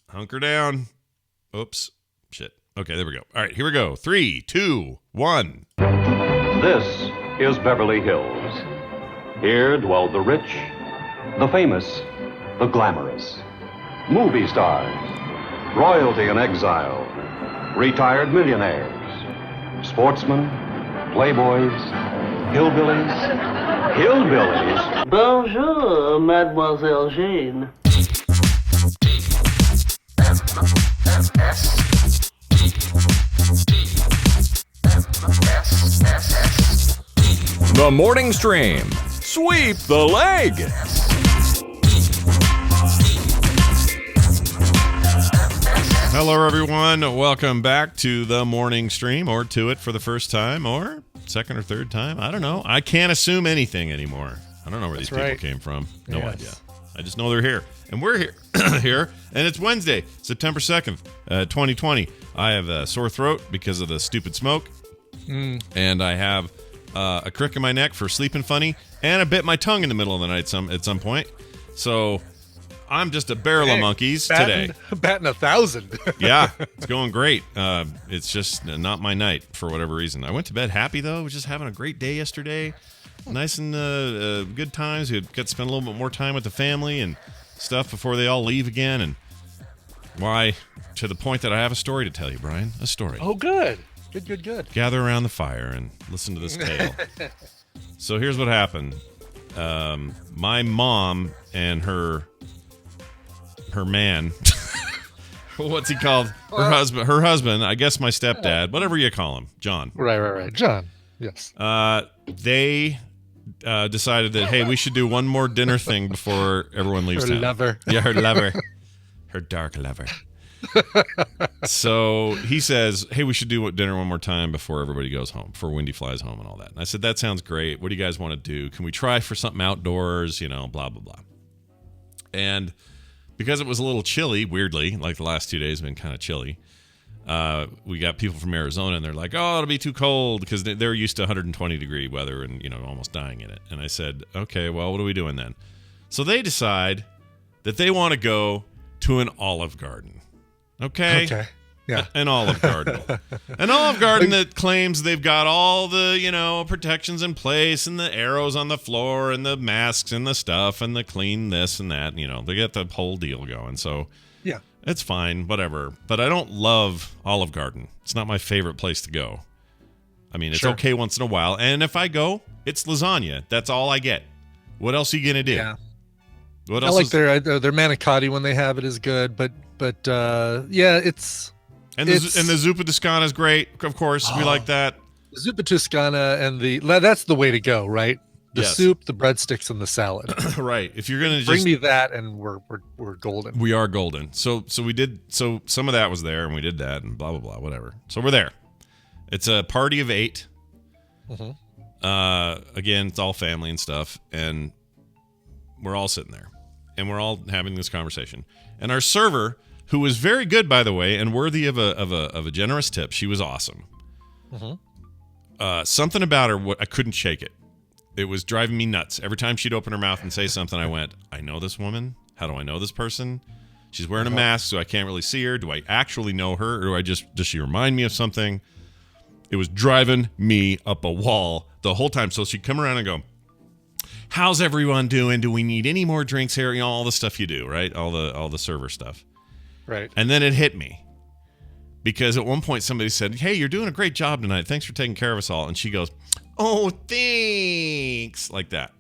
Hunker down. Oops. Shit. Okay, there we go. All right, here we go. 3, 2, 1. This is Beverly Hills. Here dwell the rich, the famous, the glamorous. Movie stars, royalty in exile, retired millionaires, sportsmen, playboys, hillbillies. Bonjour, Mademoiselle Jean. The Morning Stream. Sweep the leg. Hello, everyone. Welcome back to the Morning Stream, or to it for the first time, or second or third time. I don't know. I can't assume anything anymore. I don't know where these people came from. No idea. I just know they're here. And we're here. here. And it's Wednesday, September 2nd, 2020. I have a sore throat because of the stupid smoke. And I have a crick in my neck for sleeping funny. And I bit my tongue in the middle of the night at some point. So I'm just a barrel of monkeys today. Batting 1,000. Yeah, it's going great. It's just not my night for whatever reason. I went to bed happy, though. I was just having a great day yesterday. Nice and good times. We got to spend a little bit more time with the family and stuff before they all leave again. And why, to the point that I have a story to tell you, Brian. A story. Oh, good. Good. Gather around the fire and listen to this tale. So here's what happened. My mom and her man, what's he called? Her husband, I guess my stepdad, whatever you call him, John. Right. John, yes. They decided that, hey, we should do one more dinner thing before everyone leaves town. Her lover. Yeah, her lover. Her dark lover. So he says, hey, we should do dinner one more time before everybody goes home, before Wendy flies home and all that. And I said, that sounds great. What do you guys want to do? Can we try for something outdoors? You know, blah, blah, blah. And because it was a little chilly, weirdly, like the last 2 days have been kind of chilly, we got people from Arizona, and they're like, oh, it'll be too cold, because they're used to 120 degree weather and, you know, almost dying in it. And I said, okay, well, what are we doing then? So they decide that they want to go to an Olive Garden. Okay. Yeah. An Olive Garden. An Olive Garden that claims they've got all the, you know, protections in place, and the arrows on the floor, and the masks and the stuff, and the clean this and that. You know, they get the whole deal going. So yeah, it's fine, whatever. But I don't love Olive Garden. It's not my favorite place to go. I mean, it's okay once in a while. And if I go, it's lasagna. That's all I get. What else are you going to do? Yeah. What I else like their manicotti when they have it is good, but yeah, it's and the zuppa toscana is great. Of course, we like that. Zuppa toscana and that's the way to go, right? The soup, the breadsticks, and the salad. Right. If you're gonna just bring me that, and we're golden. We are golden. So we did. So some of that was there, and we did that, and blah blah blah, whatever. So we're there. It's a party of 8. Mm-hmm. Again, it's all family and stuff, and we're all sitting there, and we're all having this conversation. And our server, who was very good, by the way, and worthy of a generous tip, she was awesome. Mm-hmm. Something about her, I couldn't shake it. It was driving me nuts. Every time she'd open her mouth and say something, I went, I know this woman. How do I know this person? She's wearing a mask, so I can't really see her. Do I actually know her, or does she remind me of something? It was driving me up a wall the whole time. So she'd come around and go, how's everyone doing? Do we need any more drinks here? You know, all the stuff you do, right? All the server stuff. Right. And then it hit me. Because at one point somebody said, hey, you're doing a great job tonight. Thanks for taking care of us all. And she goes, oh, thanks. Like that.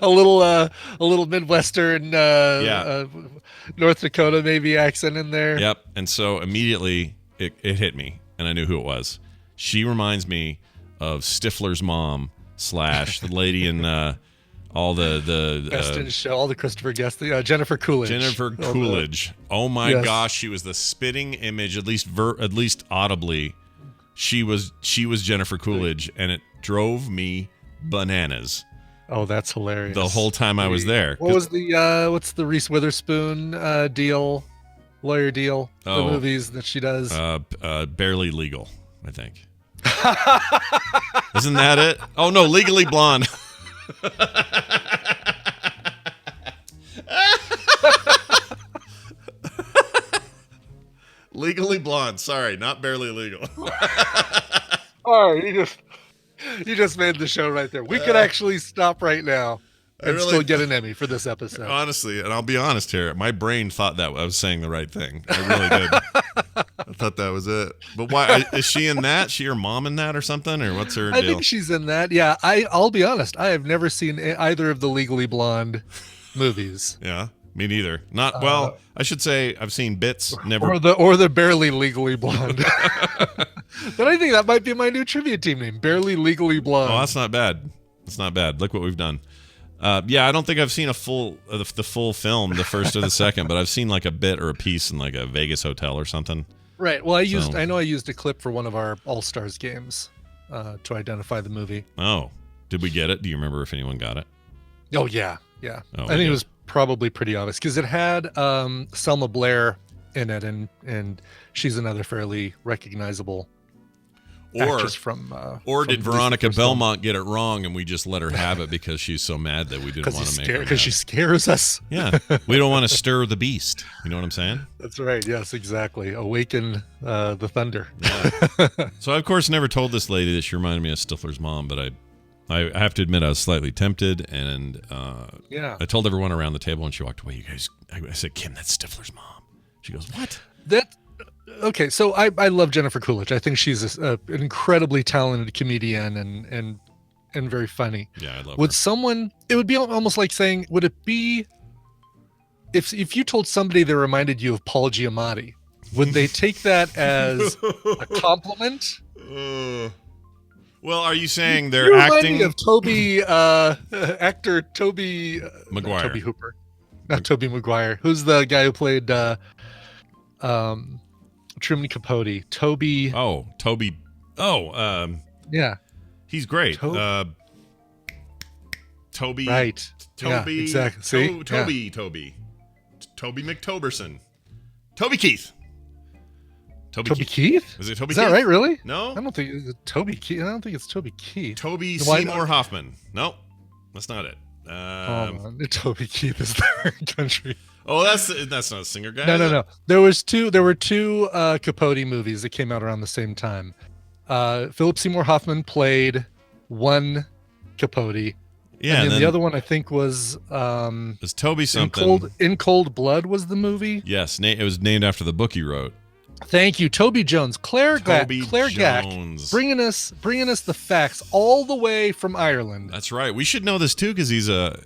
a little Midwestern, North Dakota maybe accent in there. Yep. And so immediately it hit me, and I knew who it was. She reminds me of Stifler's mom / the lady in all the Best in Show, all the Christopher Guest, Jennifer Coolidge. Jennifer Coolidge. Oh my gosh, she was the spitting image, at least audibly. She was Jennifer Coolidge, and it drove me bananas. Oh, that's hilarious. The whole time I was there. What was what's the Reese Witherspoon lawyer deal? The movies that she does. Barely Legal, I think. Isn't that it? Oh no, Legally Blonde. Legally Blonde. Sorry, not barely legal. All right, you just made the show right there. We could actually stop right now and still get an Emmy for this episode. Honestly, and I'll be honest here, my brain thought that I was saying the right thing. I really did. I thought that was it. But why is she in that? She her mom in that or something? Or what's her deal? I think she's in that. Yeah, I'll be honest. I have never seen either of the Legally Blonde movies. Yeah, me neither. Not well. I should say I've seen bits. Never. Or the Barely Legally Blonde. But I think that might be my new trivia team name, Barely Legally Blonde. Oh, that's not bad. That's not bad. Look what we've done. Yeah, I don't think I've seen the full film, the first or the second, but I've seen like a bit or a piece in like a Vegas hotel or something. Right. Well, I know I used a clip for one of our All-Stars games to identify the movie. Oh, did we get it? Do you remember if anyone got it? Oh yeah, yeah. Oh, I think it was probably pretty obvious because it had Selma Blair in it, and she's another fairly recognizable actress from. Or did Veronica Belmont get it wrong and we just let her have it because she's so mad that we didn't want to make her? Because she scares us. Yeah, we don't want to stir the beast. You know what I'm saying? That's right. Yes, exactly. Awaken the thunder. Yeah. So I, of course, never told this lady that she reminded me of Stifler's mom, but I have to admit I was slightly tempted, and I told everyone around the table when she walked away. You guys, I said, Kim, that's Stifler's mom. She goes, what? Okay, so I love Jennifer Coolidge. I think she's an incredibly talented comedian and very funny. Yeah, I love Would her. someone? It would be almost like saying, would it be if you told somebody they reminded you of Paul Giamatti? Would they take that as a compliment? Well, are you saying they're you remind acting me of Toby actor Toby Maguire? Toby Hooper, not Toby Maguire. Who's the guy who played Truman Capote? Toby. Oh, Toby. Oh, yeah, he's great. Toby. Right. Toby. Yeah, exactly. See? Toby McToberson. Toby Keith. Toby Keith? Is it Toby Is Keith? that right? Really? No. I don't think it's Toby Keith. I don't think it's Toby Keith. Toby Why Seymour not? Hoffman. No, that's not it. Hold on. Toby Keith is the country. Oh, that's not a singer guy. No. There were two Capote movies that came out around the same time. Philip Seymour Hoffman played one Capote. Yeah, and then the other one I think was is Toby something. In Cold Blood was the movie. Yes, it was named after the book he wrote. Thank you, Toby Jones, Claire Toby Gack, Jones. bringing us the facts all the way from Ireland. That's right. We should know this too because he's a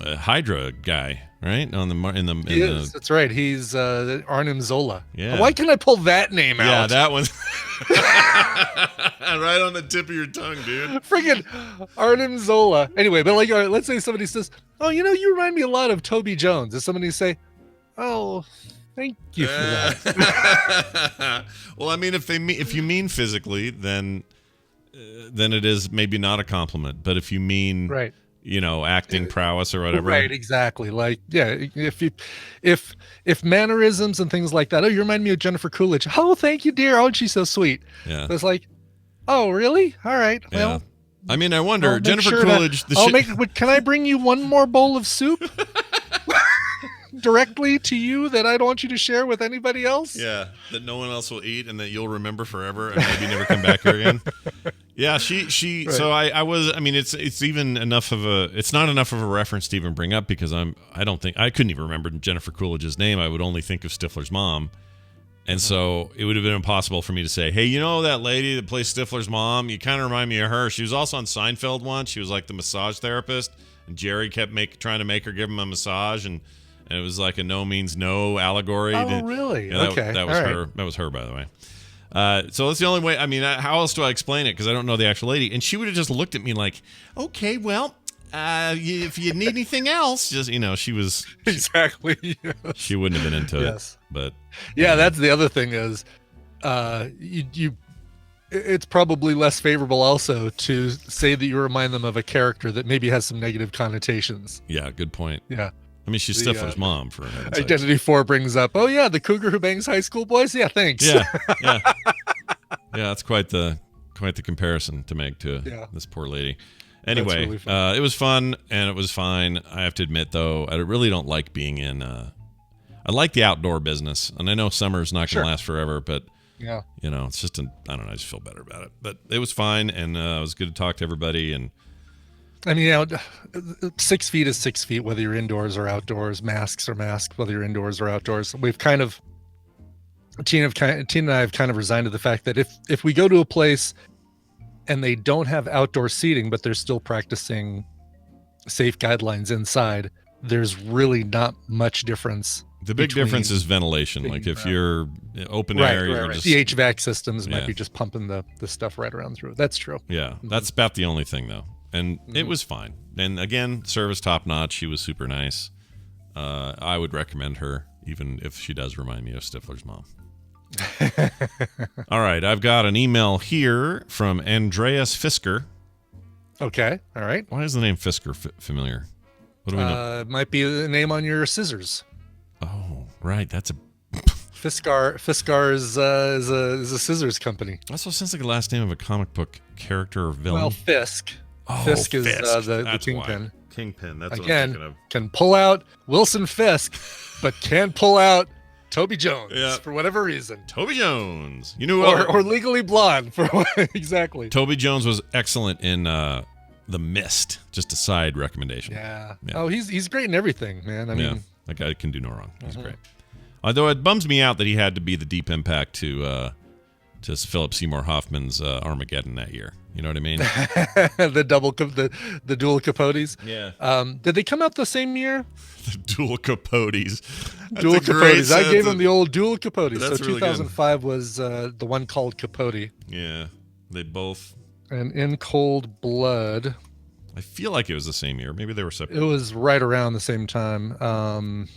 Hydra guy, right? That's right. He's Arnim Zola. Yeah. Why can't I pull that name out? Yeah, that one's right on the tip of your tongue, dude. Friggin' Arnim Zola. Anyway, but like, all right, let's say somebody says, "Oh, you remind me a lot of Toby Jones." Does somebody say, "Oh, thank you for that"? Well, I mean, if you mean physically, then it is maybe not a compliment. But if you mean right, acting prowess or whatever, right, exactly. Like, yeah, if mannerisms and things like that. Oh, you remind me of Jennifer Coolidge. Oh, thank you, dear. Oh, she's so sweet. Yeah, it's like, oh, really? All right. Yeah. Well, I mean, I wonder, Jennifer Coolidge. Can I bring you one more bowl of soup? Directly to you that I don't want you to share with anybody else? Yeah, that no one else will eat and that you'll remember forever and maybe never come back here again. Yeah, she right. So I mean it's even enough of it's not enough of a reference to even bring up because I couldn't even remember Jennifer Coolidge's name. I would only think of Stifler's mom. And so it would have been impossible for me to say, hey, that lady that plays Stifler's mom, you kind of remind me of her. She was also on Seinfeld once. She was like the massage therapist and Jerry kept trying to make her give him a massage and it was like a no means no allegory. Oh, really? Yeah, okay. That was her. That was her, by the way. So that's the only way. I mean, how else do I explain it? Because I don't know the actual lady. And she would have just looked at me like, okay, well, if you need anything else, just, she was. Exactly. Yes. She wouldn't have been into yes. it. But. Yeah, that's the other thing is it's probably less favorable also to say that you remind them of a character that maybe has some negative connotations. Yeah, good point. Yeah. I mean, she's Stifler's mom for Identity 4 brings up, oh yeah, the cougar who bangs high school boys. Yeah, thanks. Yeah. That's quite the comparison to make to this poor lady. Anyway, really it was fun and it was fine. I have to admit though, I really don't like being in. I like the outdoor business, and I know summer's not going to last forever, but Yeah. it's just I don't know. I just feel better about it. But it was fine, and it was good to talk to everybody. And I mean, 6 feet is 6 feet, whether you're indoors or outdoors. Masks are masks, whether you're indoors or outdoors. We've kind of, Tina and I have kind of resigned to the fact that if we go to a place and they don't have outdoor seating, but they're still practicing safe guidelines inside, there's really not much difference. The big difference is ventilation. Like if you're open air, you're just, the HVAC systems might be just pumping the stuff right around through. That's true. Yeah, that's about the only thing though, and it was fine. And again, service top notch. She was super nice. I would recommend her, even if she does remind me of Stifler's mom. All right, I've got an email here from Andreas Fisker. Okay, all right. Why is the name Fisker familiar? What do we know? It might be the name on your scissors. Oh, right. That's a Fisker is a scissors company. also sounds like the last name of a comic book character or villain. Well, Fisk. Oh, Fisk is the That's kingpin. why. Kingpin. That's what I'm Again, thinking of. can pull out Wilson Fisk, but can't pull out Toby Jones for whatever reason. Toby Jones. You knew or Legally Blonde for exactly. Toby Jones was excellent in The Mist. Just a side recommendation. Yeah. Oh, he's great in everything, man. I mean, that guy can do no wrong. He's great. Although it bums me out that he had to be the deep impact to Philip Seymour Hoffman's Armageddon that year. You know what I mean? the dual capotes. Yeah. Did they come out the same year? The dual capotes. Dual capotes. I gave him the old dual capotes. So That's really 2005 was the one called Capote. Yeah. They both. And In Cold Blood. I feel like it was the same year. Maybe they were separate. It was right around the same time.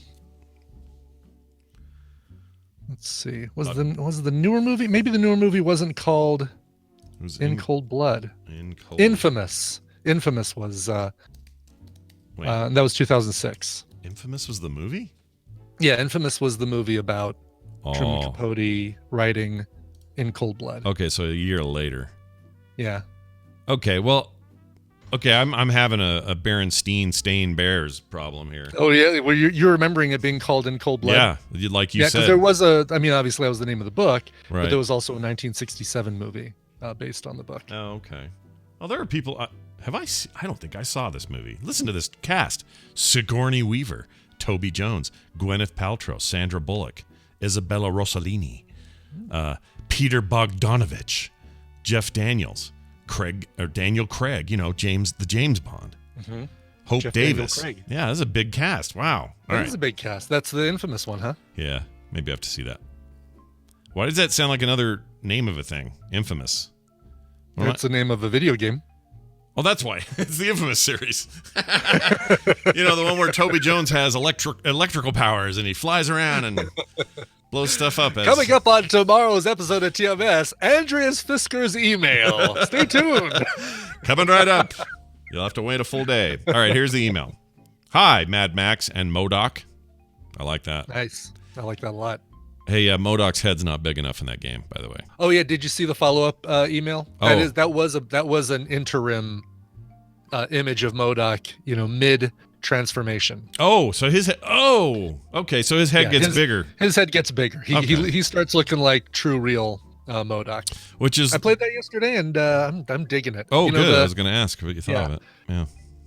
Let's see. Was the newer movie? Maybe the newer movie wasn't called In Cold Blood. Infamous. Infamous was that was 2006. Infamous was the movie? Yeah, Infamous was the movie about Truman Capote writing In Cold Blood. Okay, so a year later. Yeah. Okay, well, I'm having a Berenstein Stain Bears problem here. Oh yeah, well you're remembering it being called In Cold Blood. Yeah, like you said. Yeah, because there was obviously that was the name of the book, right. But there was also a 1967 movie based on the book. Oh, okay. Well, there are people. I don't think I saw this movie. Listen to this cast: Sigourney Weaver, Toby Jones, Gwyneth Paltrow, Sandra Bullock, Isabella Rossellini, Peter Bogdanovich, Jeff Daniels, Daniel Craig. James Bond. Mm-hmm. Hope Jeff Davis. Yeah, that's a big cast. Wow. That is a big cast. That's the Infamous one, huh? Yeah, maybe I have to see that. Why does that sound like another name of a thing? Infamous. It's the name of a video game. Oh, that's why. It's the Infamous series. The one where Toby Jones has electrical powers and he flies around and blows stuff up. Coming up on tomorrow's episode of TMS, Andreas Fisker's email. Stay tuned. Coming right up. You'll have to wait a full day. All right, here's the email. Hi, Mad Max and MODOK. I like that. Nice. I like that a lot. Hey, MODOK's head's not big enough in that game, by the way. Oh yeah, did you see the follow-up email? Oh. That was an interim image of MODOK, mid transformation. Oh, so his head. Oh, okay. So his head gets bigger. His head gets bigger. He starts looking like true, real MODOK. Which is I played that yesterday, and I'm digging it. Oh, good. I was going to ask what you thought of it. Yeah.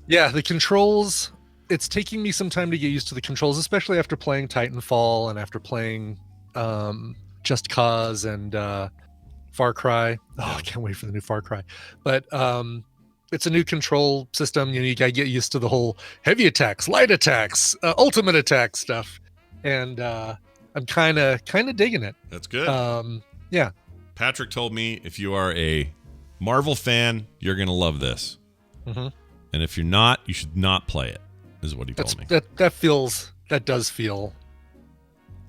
Yeah, the controls. It's taking me some time to get used to the controls, especially after playing Titanfall and after playing Just Cause and Far Cry. Oh, I can't wait for the new Far Cry. But it's a new control system. You gotta get used to the whole heavy attacks, light attacks, ultimate attack stuff. And I'm kind of digging it. That's good. Yeah. Patrick told me if you are a Marvel fan, you're gonna love this. Mm-hmm. And if you're not, you should not play it. Is what he told me. That does feel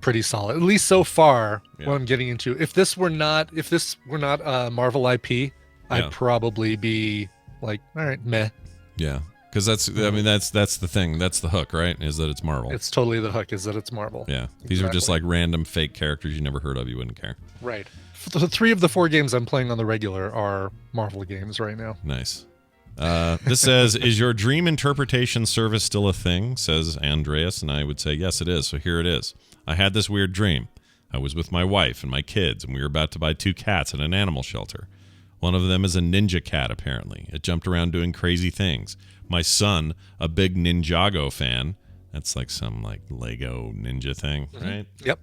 pretty solid, at least so far. What I'm getting into. If this were not a Marvel IP, I'd probably be like, all right, meh. Yeah, because that's the thing. That's the hook, right? Is that it's Marvel. It's totally the hook. Is that it's Marvel. Yeah, these are just like random fake characters you never heard of. You wouldn't care. Right. The 3 of the 4 games I'm playing on the regular are Marvel games right now. Nice. This says, is your dream interpretation service still a thing? Says Andreas, and I would say, yes, it is. So here it is. I had this weird dream. I was with my wife and my kids, and we were about to buy 2 cats at an animal shelter. One of them is a ninja cat, apparently. It jumped around doing crazy things. My son, a big Ninjago fan, that's like some like Lego ninja thing, right? Yep.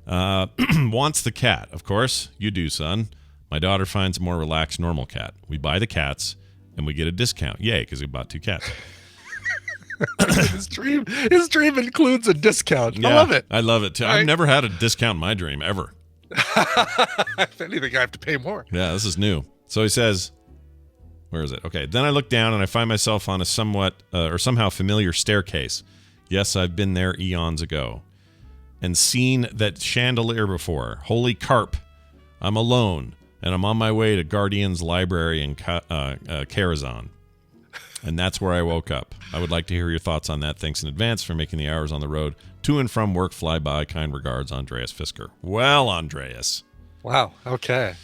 Wants the cat, of course. You do, son. My daughter finds a more relaxed, normal cat. We buy the cats, and we get a discount. Yay, because we bought 2 cats. His dream includes a discount. Yeah, I love it. I love it, too. I've never had a discount in my dream, ever. If anything, I have to pay more. Yeah, this is new. So he says, where is it? Okay, then I look down, and I find myself on a somewhat or somehow familiar staircase. Yes, I've been there eons ago. And seen that chandelier before. Holy carp. I'm alone, and I'm on my way to Guardian's Library in Karazhan. And that's where I woke up. I would like to hear your thoughts on that. Thanks in advance for making the hours on the road to and from work fly by. Kind regards, Andreas Fisker. Well, Andreas. Wow. Okay.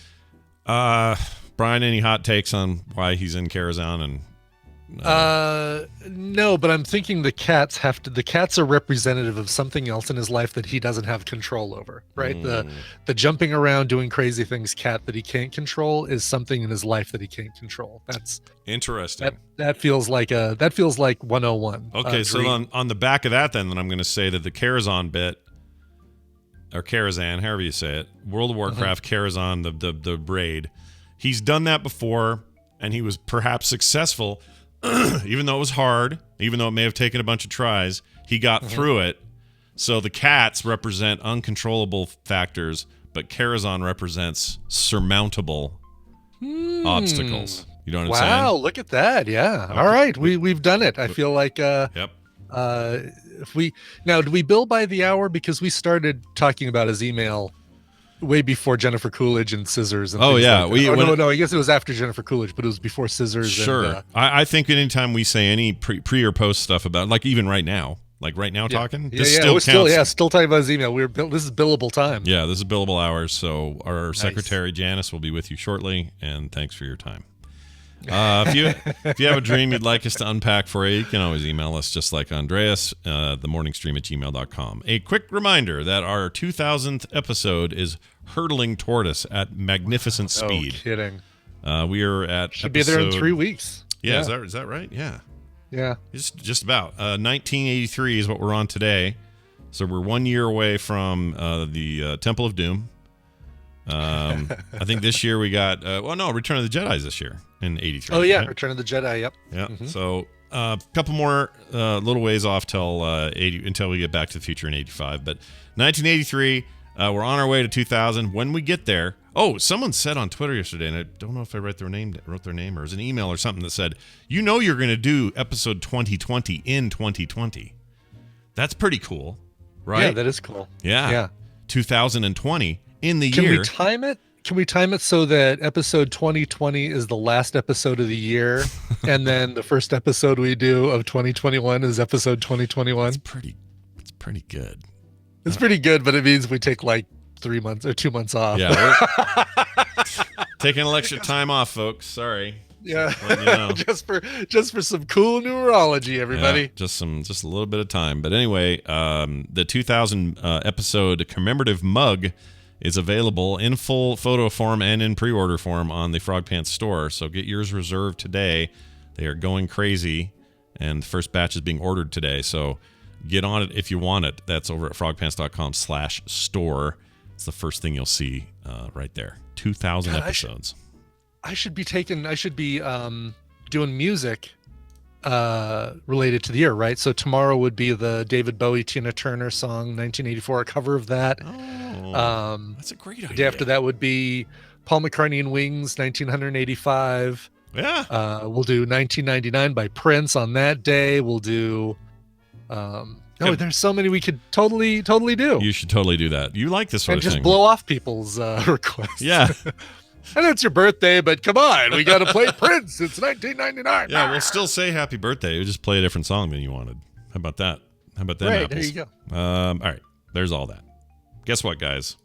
Brian, any hot takes on why he's in Karazhan? And no, but I'm thinking the cats are representative of something else in his life that he doesn't have control over, right? The jumping around doing crazy things cat that he can't control is something in his life that he can't control. That's interesting. That feels like 101. Okay, so on the back of that then I'm going to say that the Karazhan bit, or Karazhan, however you say it, World of Warcraft, Karazhan, the raid, he's done that before, and he was perhaps successful. Even though it was hard, even though it may have taken a bunch of tries, he got through it. So the cats represent uncontrollable factors, but Karazhan represents surmountable obstacles. You know what I'm saying? Wow, look at that. Yeah. Okay. All right. We've done it. I feel like yep. Do we bill by the hour? Because we started talking about his email way before Jennifer Coolidge and Scissors. And yeah, like no. I guess it was after Jennifer Coolidge, but it was before Scissors. Sure. And, I think anytime we say any pre or post stuff about, like even right now, talking, this still counts. Still talking about his email. This is billable time. Yeah, this is billable hours. So our secretary Janice will be with you shortly, and thanks for your time. If you have a dream you'd like us to unpack for you can always email us, just like Andreas, themorningstream@gmail.com. A quick reminder that our 2000th episode is hurtling toward us at magnificent speed. No kidding. We are at should be there in 3 weeks. Yeah. Is that right? Yeah. It's just about 1983 is what we're on today. So we're 1 year away from the Temple of Doom. I think this year we got Return of the Jedi is this year in 83. Oh yeah, right? Return of the Jedi. Yep. Yeah. So a couple more little ways off until we get Back to the Future in 85. But 1983, we're on our way to 2000. When we get there, someone said on Twitter yesterday, and I don't know if I wrote their name or it was an email or something that said, you're going to do episode 2020 in 2020. That's pretty cool, right? Yeah, that is cool. Yeah. 2020. In the year. Can we time it so that episode 2020 is the last episode of the year, and then the first episode we do of 2021 is episode 2021? It's pretty good. It's pretty good, but it means we take like 3 months or 2 months off. Yeah, taking an extra time off, folks. Sorry. Yeah, you know. just for some cool numerology, everybody. Yeah, just a little bit of time. But anyway, the 2000 episode commemorative mug is available in full photo form and in pre-order form on the Frog Pants store. So get yours reserved today. They are going crazy, and the first batch is being ordered today. So get on it if you want it. That's over at frogpants.com/store. It's the first thing you'll see right there. 2,000 episodes. I should be doing music related to the year, right? So tomorrow would be the David Bowie, Tina Turner song, 1984, a cover of that. That's a great idea. The day after that would be Paul McCartney and Wings, 1985. Yeah. We'll do 1999 by Prince on that day. We'll do there's so many we could totally do. You should totally do that. You like this sort of thing. And just blow off people's requests. Yeah. And it's your birthday, but come on, we got to play Prince. It's 1999. Yeah, we'll still say happy birthday. We'll just play a different song than you wanted. How about that? How about that? Right, apples? there you go. All right, there's all that. Guess what, guys?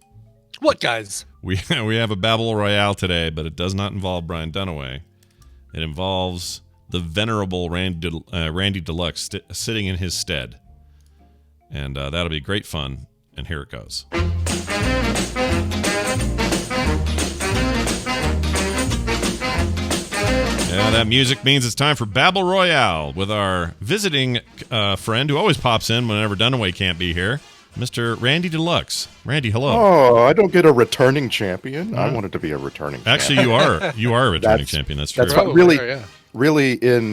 What, guys? We have a Babble Royale today, but it does not involve Brian Dunaway. It involves the venerable Randy Deluxe sitting in his stead. And that'll be great fun. And here it goes. Yeah, that music means it's time for Babble Royale with our visiting friend who always pops in whenever Dunaway can't be here, Mr. Randy Deluxe. Randy, hello. Oh, I don't get a returning champion. I wanted to be a returning Actually, champion. you are a returning champion. That's true. That's what really, yeah. really in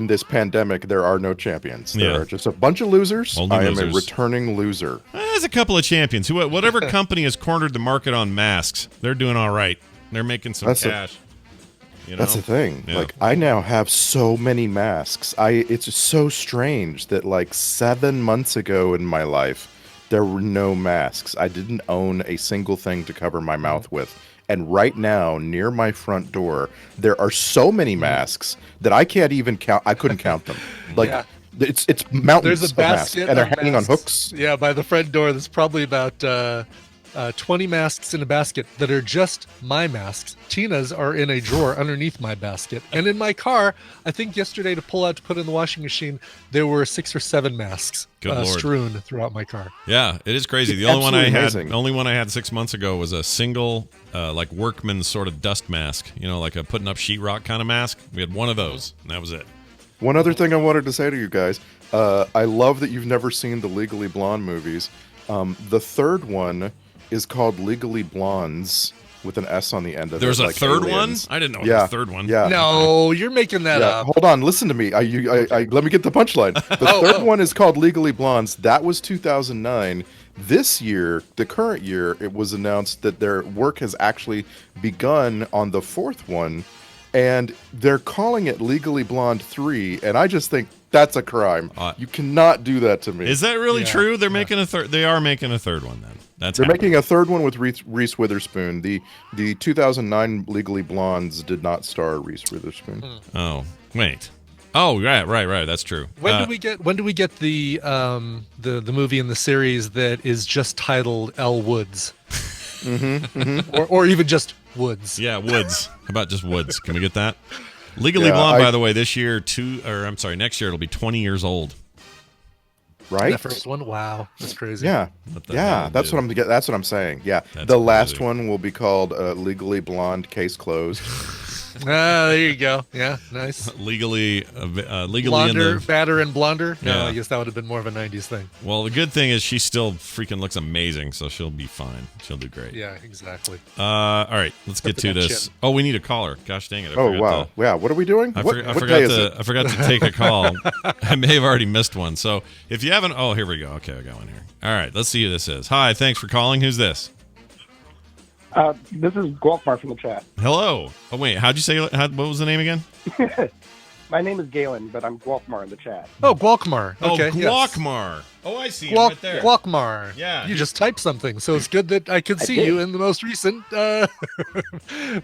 this pandemic, there are no champions. There are just a bunch of losers. Only I am losers. a returning loser. There's a couple of champions. Whatever company has cornered the market on masks, they're doing all right. They're making some cash. That's the thing. Yeah. Like, I now have so many masks. It's so strange that like 7 months ago in my life, there were no masks. I didn't own a single thing to cover my mouth with. And right now, near my front door, there are so many masks that I can't even count. I couldn't count them. Like, it's mountains There's a of masks, basket and they're of hanging on masks. hooks. Yeah, by the front door, there's probably about 20 masks in a basket that are just my masks. Tina's are in a drawer underneath my basket. And in my car, I think yesterday to pull out to put in the washing machine, there were 6 or 7 masks strewn throughout my car. Yeah, it is crazy. The only one I had 6 months ago was a single, like workman's sort of dust mask. You know, like a putting up sheetrock kind of mask. We had one of those, and that was it. One other thing I wanted to say to you guys, I love that you've never seen the Legally Blonde movies. The third one is called Legally Blondes with an S on the end of it. There's a like third aliens. one? I didn't know there was a third one. Yeah. No, you're making that up. Hold on, listen to me. Let me get the punchline. The third one is called Legally Blondes. That was 2009. This year, the current year, it was announced that their work has actually begun on the fourth one, and they're calling it Legally Blonde 3, and I just think that's a crime. You cannot do that to me. Is that really true? They're making a third. They are making a third one then. They're making a third one with Reese Witherspoon. The 2009 Legally Blondes did not star Reese Witherspoon. Oh, wait. Oh, right. That's true. When do we get the movie in the series that is just titled Elle Woods? Or even just Woods. Yeah, Woods. How about just Woods? Can we get that? Legally Blonde, by the way, next year it'll be 20 years old. Right? The first one, wow, that's crazy. Yeah, that's what I'm saying. Yeah, the last one will be called Legally Blonde, Case Closed. There you go. Yeah, nice. Legally Blonder, badder, and blonder. No, Yeah. I guess that would have been more of a '90s thing. Well, the good thing is she still freaking looks amazing, so she'll be fine. She'll do great. Yeah, exactly. All right, let's get to this. chin. Oh, we need a caller. Gosh dang it! Oh wow, what are we doing? I What forgot day is it? I forgot to take a call. I may have already missed one. So if you haven't, here we go. Okay, I got one here. All right, let's see who this is. Hi, thanks for calling. Who's this? This is Gwaltmar from the chat. Hello. Oh wait, how'd you say? What was the name again? My name is Galen, but I'm Gwaltmar in the chat. Oh, Gwaltmar. Okay, Gwaltmar. Yes. Oh, I see him right there. Gwaltmar. Yeah. You just typed something, so it's good that I could see you in the most recent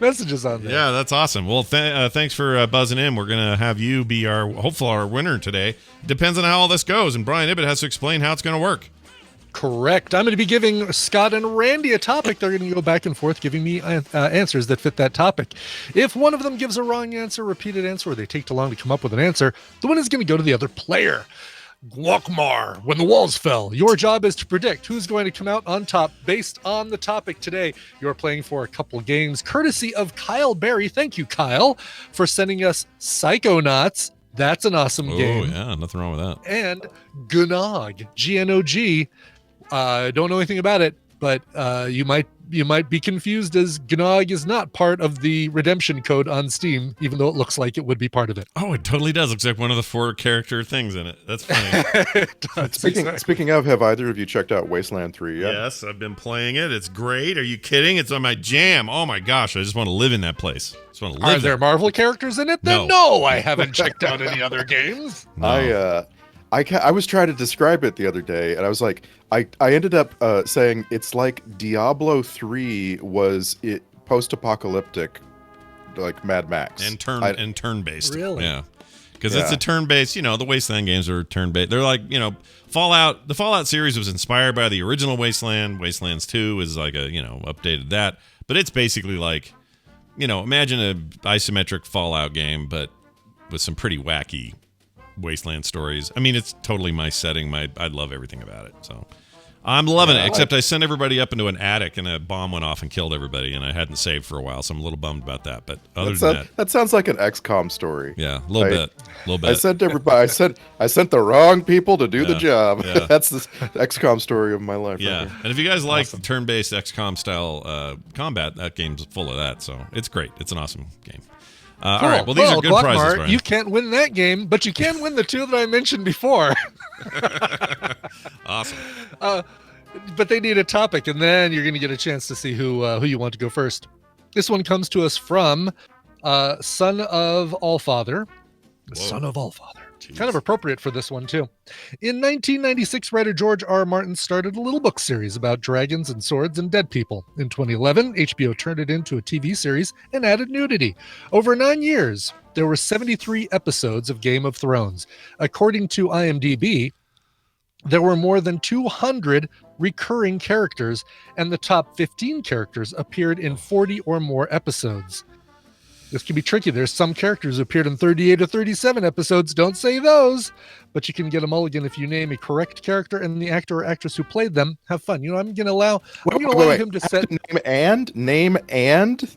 messages on there. Yeah, that's awesome. Well, thanks for buzzing in. We're going to have you be hopefully our winner today. Depends on how all this goes, and Brian Ibbett has to explain how it's going to work. Correct. I'm going to be giving Scott and Randy a topic. They're going to go back and forth giving me answers that fit that topic. If one of them gives a wrong answer, repeated answer, or they take too long to come up with an answer, the win is going to go to the other player. Gwaltmar, when the walls fell. Your job is to predict who's going to come out on top based on the topic today. You're playing for a couple games courtesy of Kyle Berry. Thank you, Kyle, for sending us Psychonauts. That's an awesome game. Oh, yeah, nothing wrong with that. And Gnog, G-N-O-G. Don't know anything about it, but you might be confused as Gnog is not part of the redemption code on Steam, even though it looks like it would be part of it. Oh, it totally does. Looks like one of the 4 character things in it. That's funny. Speaking of, have either of you checked out Wasteland 3 yet? Yes, I've been playing it. It's great. Are you kidding? It's on my jam. Oh my gosh, I just want to live in that place. Are there Marvel characters in it? Then no, I haven't checked out any other games. No. I was trying to describe it the other day, and I was like, I ended up saying it's like Diablo 3 was it post-apocalyptic, like Mad Max, and turn-based. Really? Yeah, because it's a turn-based. The Wasteland games are turn-based. They're like Fallout. The Fallout series was inspired by the original Wasteland. Wastelands 2 is like updated that, but it's basically like imagine a isometric Fallout game, but with some pretty wacky wasteland stories. I mean, it's totally my setting. I love everything about it. So I'm loving it, except I sent everybody up into an attic and a bomb went off and killed everybody, and I hadn't saved for a while, so I'm a little bummed about that. But other than that, that sounds like an XCOM story. Yeah, a little bit. I sent everybody. I sent the wrong people to do the job. Yeah. That's the XCOM story of my life. Yeah, right here. and if you guys like turn-based XCOM style combat, that game's full of that. So it's great. It's an awesome game. All right. Well, these are good prizes, Brian. You can't win that game, but you can win the two that I mentioned before. Awesome. But they need a topic, and then you're going to get a chance to see who you want to go first. This one comes to us from Son of Allfather. Son of Allfather. Jeez. Kind of appropriate for this one, too. In 1996, writer George R. R. Martin started a little book series about dragons and swords and dead people. In 2011, HBO turned it into a TV series and added nudity. Over 9 years, there were 73 episodes of Game of Thrones. According to IMDb, there were more than 200 recurring characters, and the top 15 characters appeared in 40 or more episodes. This can be tricky. There's some characters who appeared in 38 or 37 episodes. Don't say those, but you can get a mulligan if you name a correct character and the actor or actress who played them. Have fun. I'm going to allow him to set name and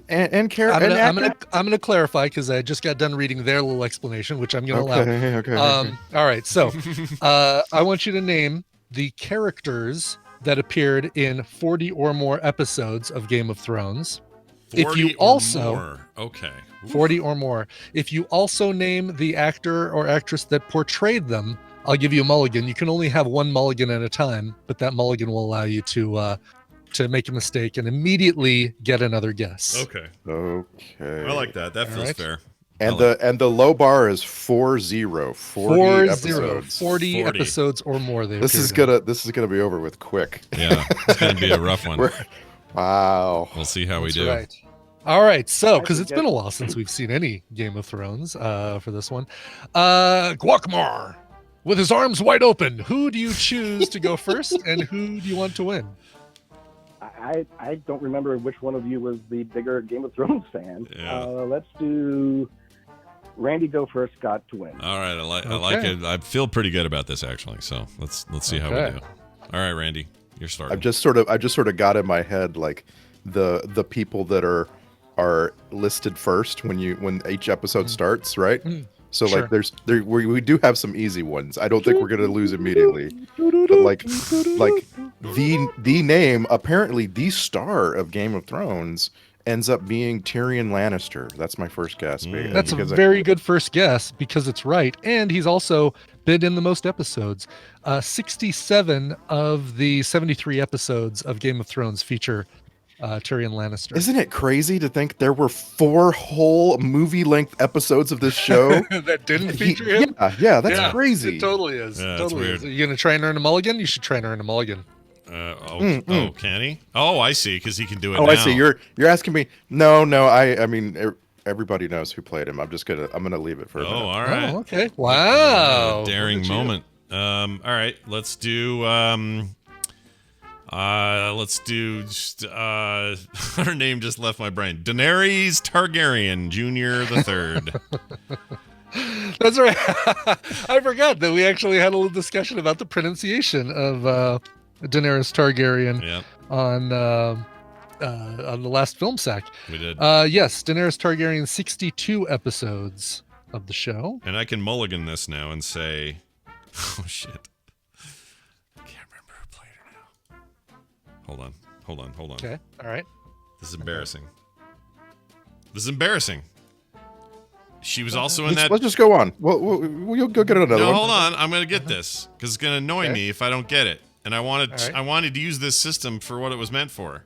character. I'm going to clarify because I just got done reading their little explanation, which I'm going to allow. Okay. All right. So I want you to name the characters that appeared in 40 or more episodes of Game of Thrones. 40 or more. If you also name the actor or actress that portrayed them, I'll give you a mulligan. You can only have one mulligan at a time, but that mulligan will allow you to make a mistake and immediately get another guess. Okay. I like that. That feels fair. And the low bar is 40 episodes. 40 episodes or more. This is gonna be over with quick. Yeah, it's gonna be a rough one. Wow. We'll see how we do. Right. All right. So, because it's been a while since we've seen any Game of Thrones for this one. Guacmar, with his arms wide open, who do you choose to go first, and who do you want to win? I don't remember which one of you was the bigger Game of Thrones fan. Yeah. Let's do Randy go first, Scott to win. All right. I like it. I feel pretty good about this actually. So let's see how we do. All right, Randy, you're starting. I just sort of got in my head like the people that are listed first when each episode starts, right? So Sure. like we do have some easy ones. I don't think we're gonna lose immediately. But like the name, apparently the star of Game of Thrones ends up being Tyrion Lannister. That's my first guess. That's a very good first guess because it's right. And he's also been in the most episodes. 67 of the 73 episodes of Game of Thrones feature Tyrion Lannister. Isn't it crazy to think there were 4 whole movie-length episodes of this show that didn't feature him? Yeah, that's crazy. It totally is. Yeah, totally weird. is. Are you going to try and earn a mulligan? You should try and earn a mulligan. Can he? Oh, I see, because he can do it now. I see. You're asking me. No. I mean, everybody knows who pid him. I'm gonna leave it for a minute. Oh, all right. Oh, okay. Wow. Daring moment. All right, let's do her name just left my brain. Daenerys Targaryen Jr. the Third. That's right. I forgot that we actually had a little discussion about the pronunciation of Daenerys Targaryen on the last film sack. We did. Yes, Daenerys Targaryen, 62 episodes of the show. And I can mulligan this now and say, oh shit, I can't remember who played her now. Hold on. Okay, all right. This is embarrassing. She was also in that. Let's just go on. We'll go get another one. No, hold on. I'm gonna get this because it's gonna annoy me if I don't get it. And I wanted to use this system for what it was meant for.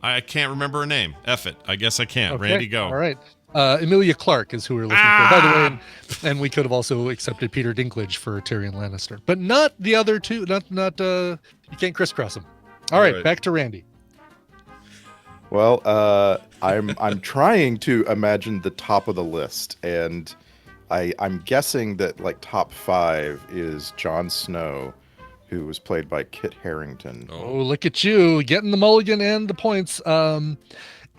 I can't remember her name. F it. I guess I can't. Okay. Randy, go. All right. Emilia Clarke is who we're looking for. By the way, and we could have also accepted Peter Dinklage for Tyrion Lannister, but not the other two. Not you can't crisscross them. All right, back to Randy. Well, I'm trying to imagine the top of the list, and I'm guessing that like top 5 is Jon Snow, who was played by Kit Harington. Oh, look at you getting the mulligan and the points.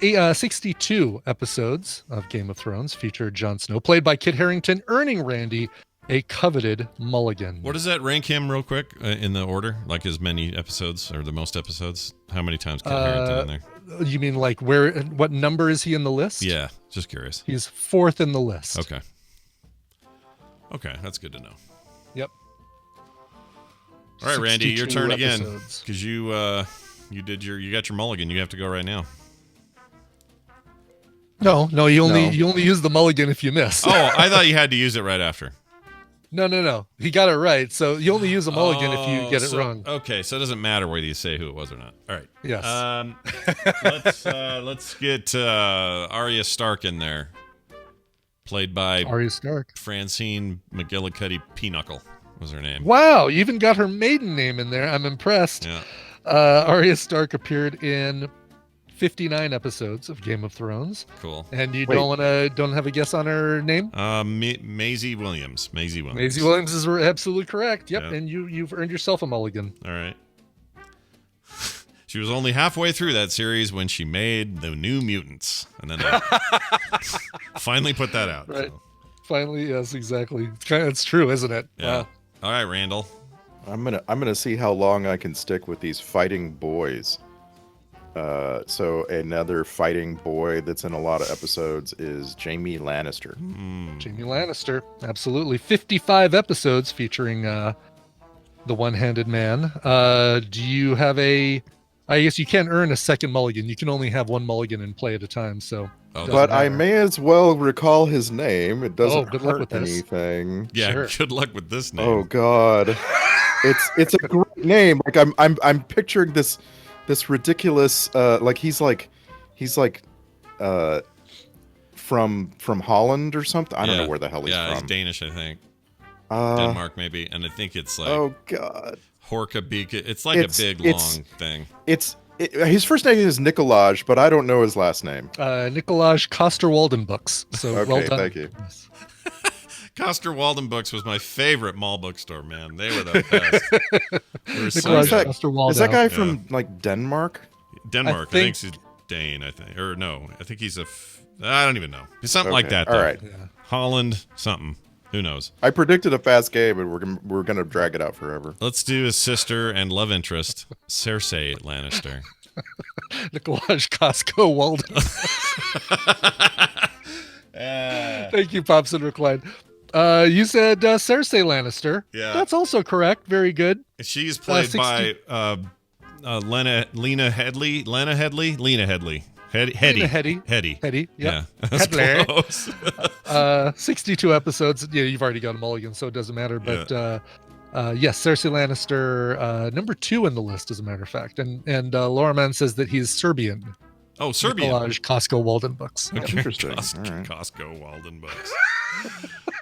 62 episodes of Game of Thrones featured Jon Snow, played by Kit Harington, earning Randy a coveted mulligan. What does that rank him real quick in the order? Like as many episodes or the most episodes? How many times Kit Harington in there? You mean like what number is he in the list? Yeah, just curious. He's 4th in the list. Okay. Okay, that's good to know. Yep. All right, Randy, your 62 turn again. episodes. Because you got your mulligan. You have to go right now. No, you only use the mulligan if you miss. Oh, I thought you had to use it right after. No. He got it right. So you only use a mulligan if you get it wrong. Okay, so it doesn't matter whether you say who it was or not. All right. Yes. Let's get Arya Stark in there, played by Arya Stark. Francine McGillicuddy Pinochle was her name. Wow, you even got her maiden name in there. I'm impressed. Yeah. Arya Stark appeared in 59 episodes of Game of Thrones. Cool. And you don't have a guess on her name? Maisie Williams. Maisie Williams. Maisie Williams is absolutely correct. Yep, Yeah. and you've earned yourself a mulligan. All right. She was only halfway through that series when she made the New Mutants, and then they finally put that out. Right. So. Finally, yes, exactly. It's true, isn't it? Yeah. Wow. All right, Randall. I'm gonna see how long I can stick with these fighting boys. So another fighting boy that's in a lot of episodes is Jaime Lannister. Jaime Lannister, absolutely. 55 episodes featuring the one-handed man. Do you have I guess you can't earn a second mulligan. You can only have one mulligan and play at a time. So, But I may as well recall his name. It doesn't good luck hurt with this. anything. Yeah, Sure. good luck with this name. Oh God, it's a great name. Like I'm picturing this ridiculous like he's like from Holland or something. I don't know where the hell he's Yeah, from. he's Danish, I think. Denmark maybe, and I think it's like Oh God. Horkabika. It's like a big long thing. His first name is Nikolaj, but I don't know his last name. Nikolaj Coster-Waldau. So Okay, well done. thank you. Yes. Coster Walden Books was my favorite mall bookstore, man. They were the best. They were so Nikolaj good. Coster-Waldau. Is that guy from like Denmark? Denmark. I think he's Dane, I think. Or no, I think he's I don't even know. It's something like that, though. All right. Yeah. Holland, something. Who knows? I predicted a fast game, and we're gonna drag it out forever. Let's do his sister and love interest, Cersei Lannister. Nikolaj Coster-Waldau. Thank you, Pops and Recline. You said Cersei Lannister. Yeah. That's also correct. Very good. She's played 60 by Lena Headey. Hetty. Yeah, Yep. that's Headley. close. 62 episodes. Yeah, you've already got a mulligan, so it doesn't matter. But yes, Cersei Lannister, number 2 in the list, as a matter of fact. And Laura Mann says that he's Serbian. Oh, Serbian. Nikolaj Coster-Waldau. Okay. Interesting. All right. Costco Walden Books.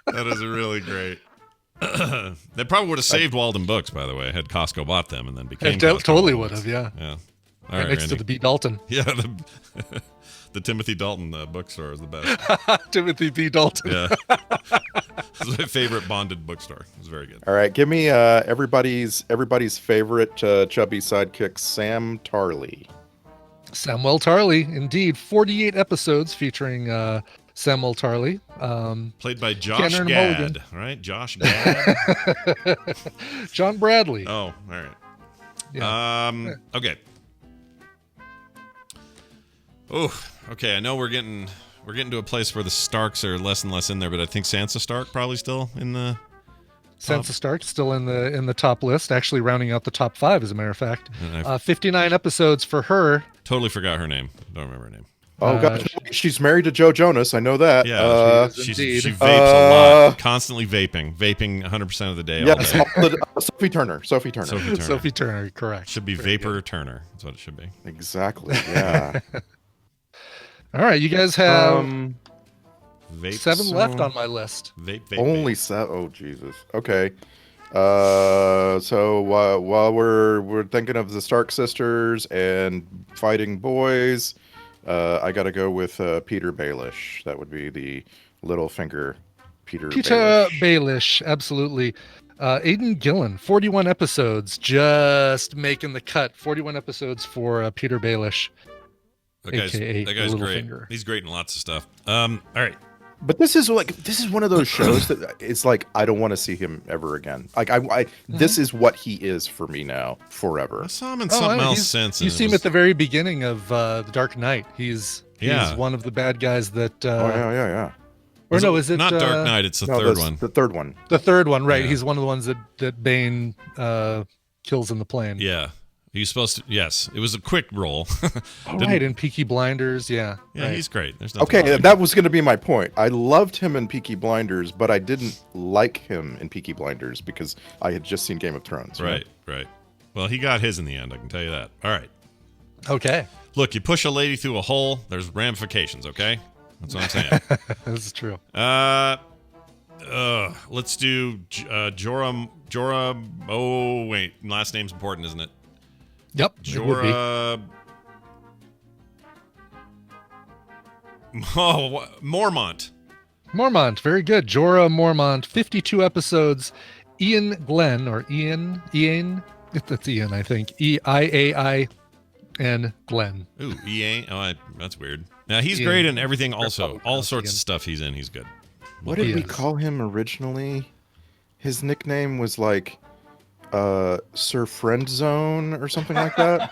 That is really great. They probably would have saved Walden Books, by the way, had Costco bought them and then became It Costco totally Walden would Books. have, yeah. Yeah. All Right right, next Randy. to the B. Dalton. Yeah, the Timothy Dalton bookstore is the best. Timothy B. Dalton. Yeah. It's my favorite bonded bookstore. It was very good. All right, give me everybody's favorite chubby sidekick, Sam Tarly. Samuel Tarly, indeed. 48 episodes featuring Samuel Tarly. Played by Josh earn a Gad. mulligan. All right, Josh Gad. John Bradley. Oh, all right. Yeah. Okay. Oh, okay. I know we're getting to a place where the Starks are less and less in there, but I think Sansa Stark probably still in the Sansa Stark still in the top list, actually rounding out the top 5, as a matter of fact. And I 59 episodes for her. totally forgot her name. Don't remember her name. Oh gosh, she's married to Joe Jonas. I know that. Yeah, she indeed. vapes a lot, constantly vaping 100% of the day. Yes, all day. Sophie Turner. Sophie Turner. Sophie Turner, correct. Should be Very Vapor good. Turner. That's what it should be. Exactly. Yeah. All right, you guys have Vape. 7 left on my list. Vape. Only 7. Oh Jesus. Okay. So while we're thinking of the Stark sisters and fighting boys, I got to go with Peter Baelish. That would be the Littlefinger Peter Baelish, absolutely. Aidan Gillen, 41 episodes, just making the cut. 41 episodes for Peter Baelish. AKA that guy's great. Littlefinger. He's great in lots of stuff. All right. But this is one of those shows that it's like I don't want to see him ever again. Like this is what he is for me now, forever. I saw him in something else since. You see him at the very beginning of The Dark Knight. He's Yeah. one of the bad guys that. Yeah. Or no, is it not Dark Knight? It's the third that's one. The third one. The third one, right? Yeah. He's one of the ones that Bane kills in the plane. Yeah. He's supposed to. Yes, it was a quick roll. Oh, right, in Peaky Blinders, yeah. Yeah, right. he's great. There's nothing wrong Okay, with that was going to be my point. I loved him in Peaky Blinders, but I didn't like him in Peaky Blinders because I had just seen Game of Thrones. Right. Well, he got his in the end. I can tell you that. All right. Okay. Look, you push a lady through a hole. There's ramifications. Okay, that's what I'm saying. This is true. Let's do Jorah. Oh wait, last name's important, isn't it? Yep. it would be. Jorah. Oh, Mormont. Mormont, very good. Jorah Mormont, 52 episodes. Ian Glenn, or Ian, that's Ian, I think. Ian Glenn. Ooh, EA. Oh, that's weird. Now he's Ian. great in everything. Also, Probably all pronounced sorts of Ian. stuff he's in. He's good. What did we Yes. call him originally? His nickname was like Sir Friendzone or something like that.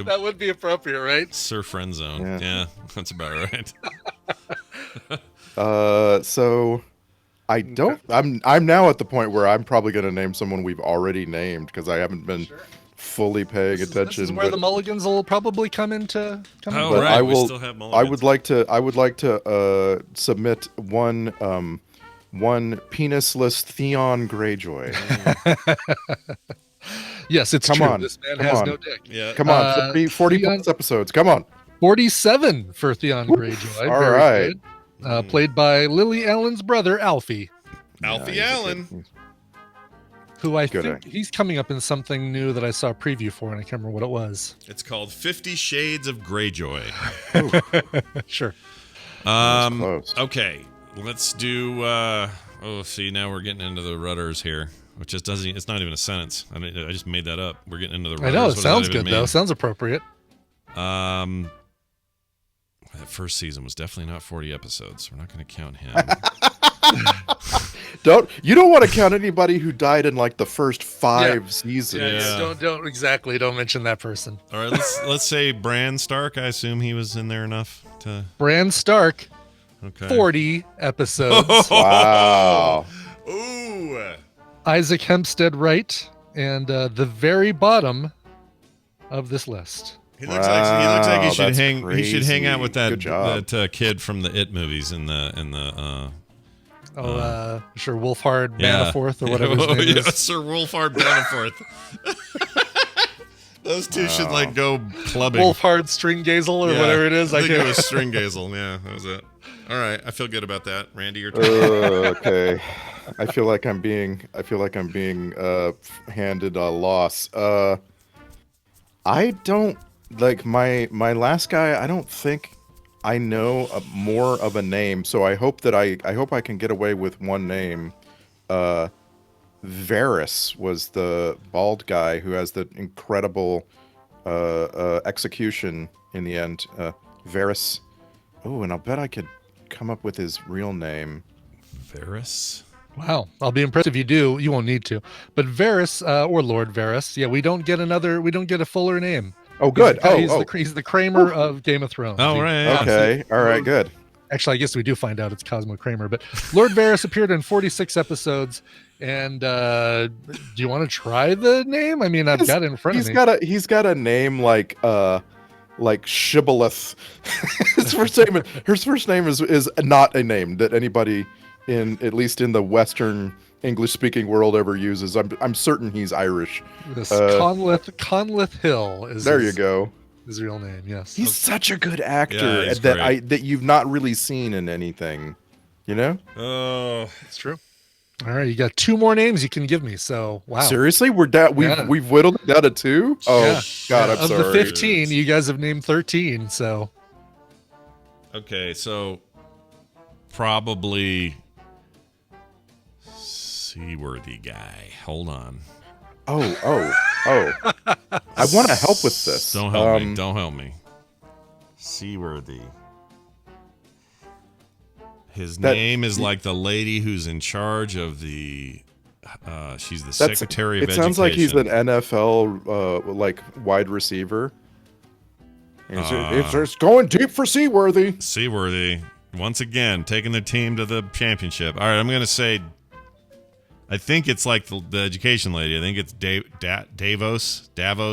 That would be appropriate, right? Sir Friendzone. Yeah. Yeah, that's about right. So I don't. I'm now at the point where I'm probably going to name someone we've already named because I haven't been fully paying attention. This is where the mulligans will probably come into. Oh, But right. I we will. still have I mulligans. would like to submit one penisless Theon Greyjoy. Yes, it's Come true. on, This man come has on. no dick. Yeah. Come on, 40 Theon- plus episodes. Come on. 47 for Theon Greyjoy. All Very right. good. Played by Lily Allen's brother, Alfie, Alfie Yeah, he's a Allen. good- who I Good think he's coming up in something new that I saw a preview for, and I can't remember what it was. It's called 50 Shades of Greyjoy. Sure. Close. Okay, let's do. See, now we're getting into the rudders here, which just doesn't. It's not even a sentence. I just made that up. We're getting into the rudders. I know, What it does sounds that even good, though. mean? Sounds appropriate. That first season was definitely not 40 episodes. We're not going to count him. You don't want to count anybody who died in like the first 5 seasons. Yeah. Don't mention that person. All right, let's say Bran Stark. I assume he was in there enough to. Bran Stark, Okay. 40 episodes. Wow. Ooh. Isaac Hempstead Wright, and the very bottom of this list. He looks like he should that's hang. He should hang out with crazy. that Good job. kid from the It movies in the. Sure, Wolfhard Yeah. Manaforth or whatever his name Yeah, is. Sir Wolfhard Manaforth. Those two should like go clubbing. Wolfhard Stringgazel or Yeah. whatever it is. I think it can't- was Stringgazel. Yeah, that was it. All right, I feel good about that. Randy, your turn. Okay. I feel like I'm being handed a loss. I don't like my last guy. I don't think I know more of a name, so I hope that I can get away with one name. Varys was the bald guy who has the incredible execution in the end. Varys. Oh, and I'll bet I could come up with his real name. Varys. Wow, I'll be impressed if you do. You won't need to. But Varys, or Lord Varys, yeah, we don't get a fuller name. Oh, good. He's the Kramer of Game of Thrones. Oh, right. Yeah. Okay. All right. Good. Actually, I guess we do find out it's Cosmo Kramer. But Lord Varys appeared in 46 episodes. And do you want to try the name? I mean, I've got it in front of me. He's got a name like Shibboleth. His first name is not a name that anybody at least in the Western English speaking world ever uses. I'm certain he's Irish. This Conleth Hill is There you go. his real name. Yes. He's such a good actor Yeah, he's that you've not really seen in anything. You know? Oh, It's true. All right, you got 2 more names you can give me. So wow. Seriously, we're down. We've whittled it down to 2. Oh Yeah. God, I'm Of sorry. the 15, you guys have named 13. So okay. So probably seaworthy guy. Hold on. Oh. I want to help with this. Don't help me. Don't help me. Seaworthy. His name is like the lady who's in charge of the. She's the Secretary of Education. It sounds like he's an NFL like wide receiver. It's going deep for Seaworthy. Seaworthy once again taking the team to the championship. All right, I'm gonna say. I think it's like the education lady. I think it's Davos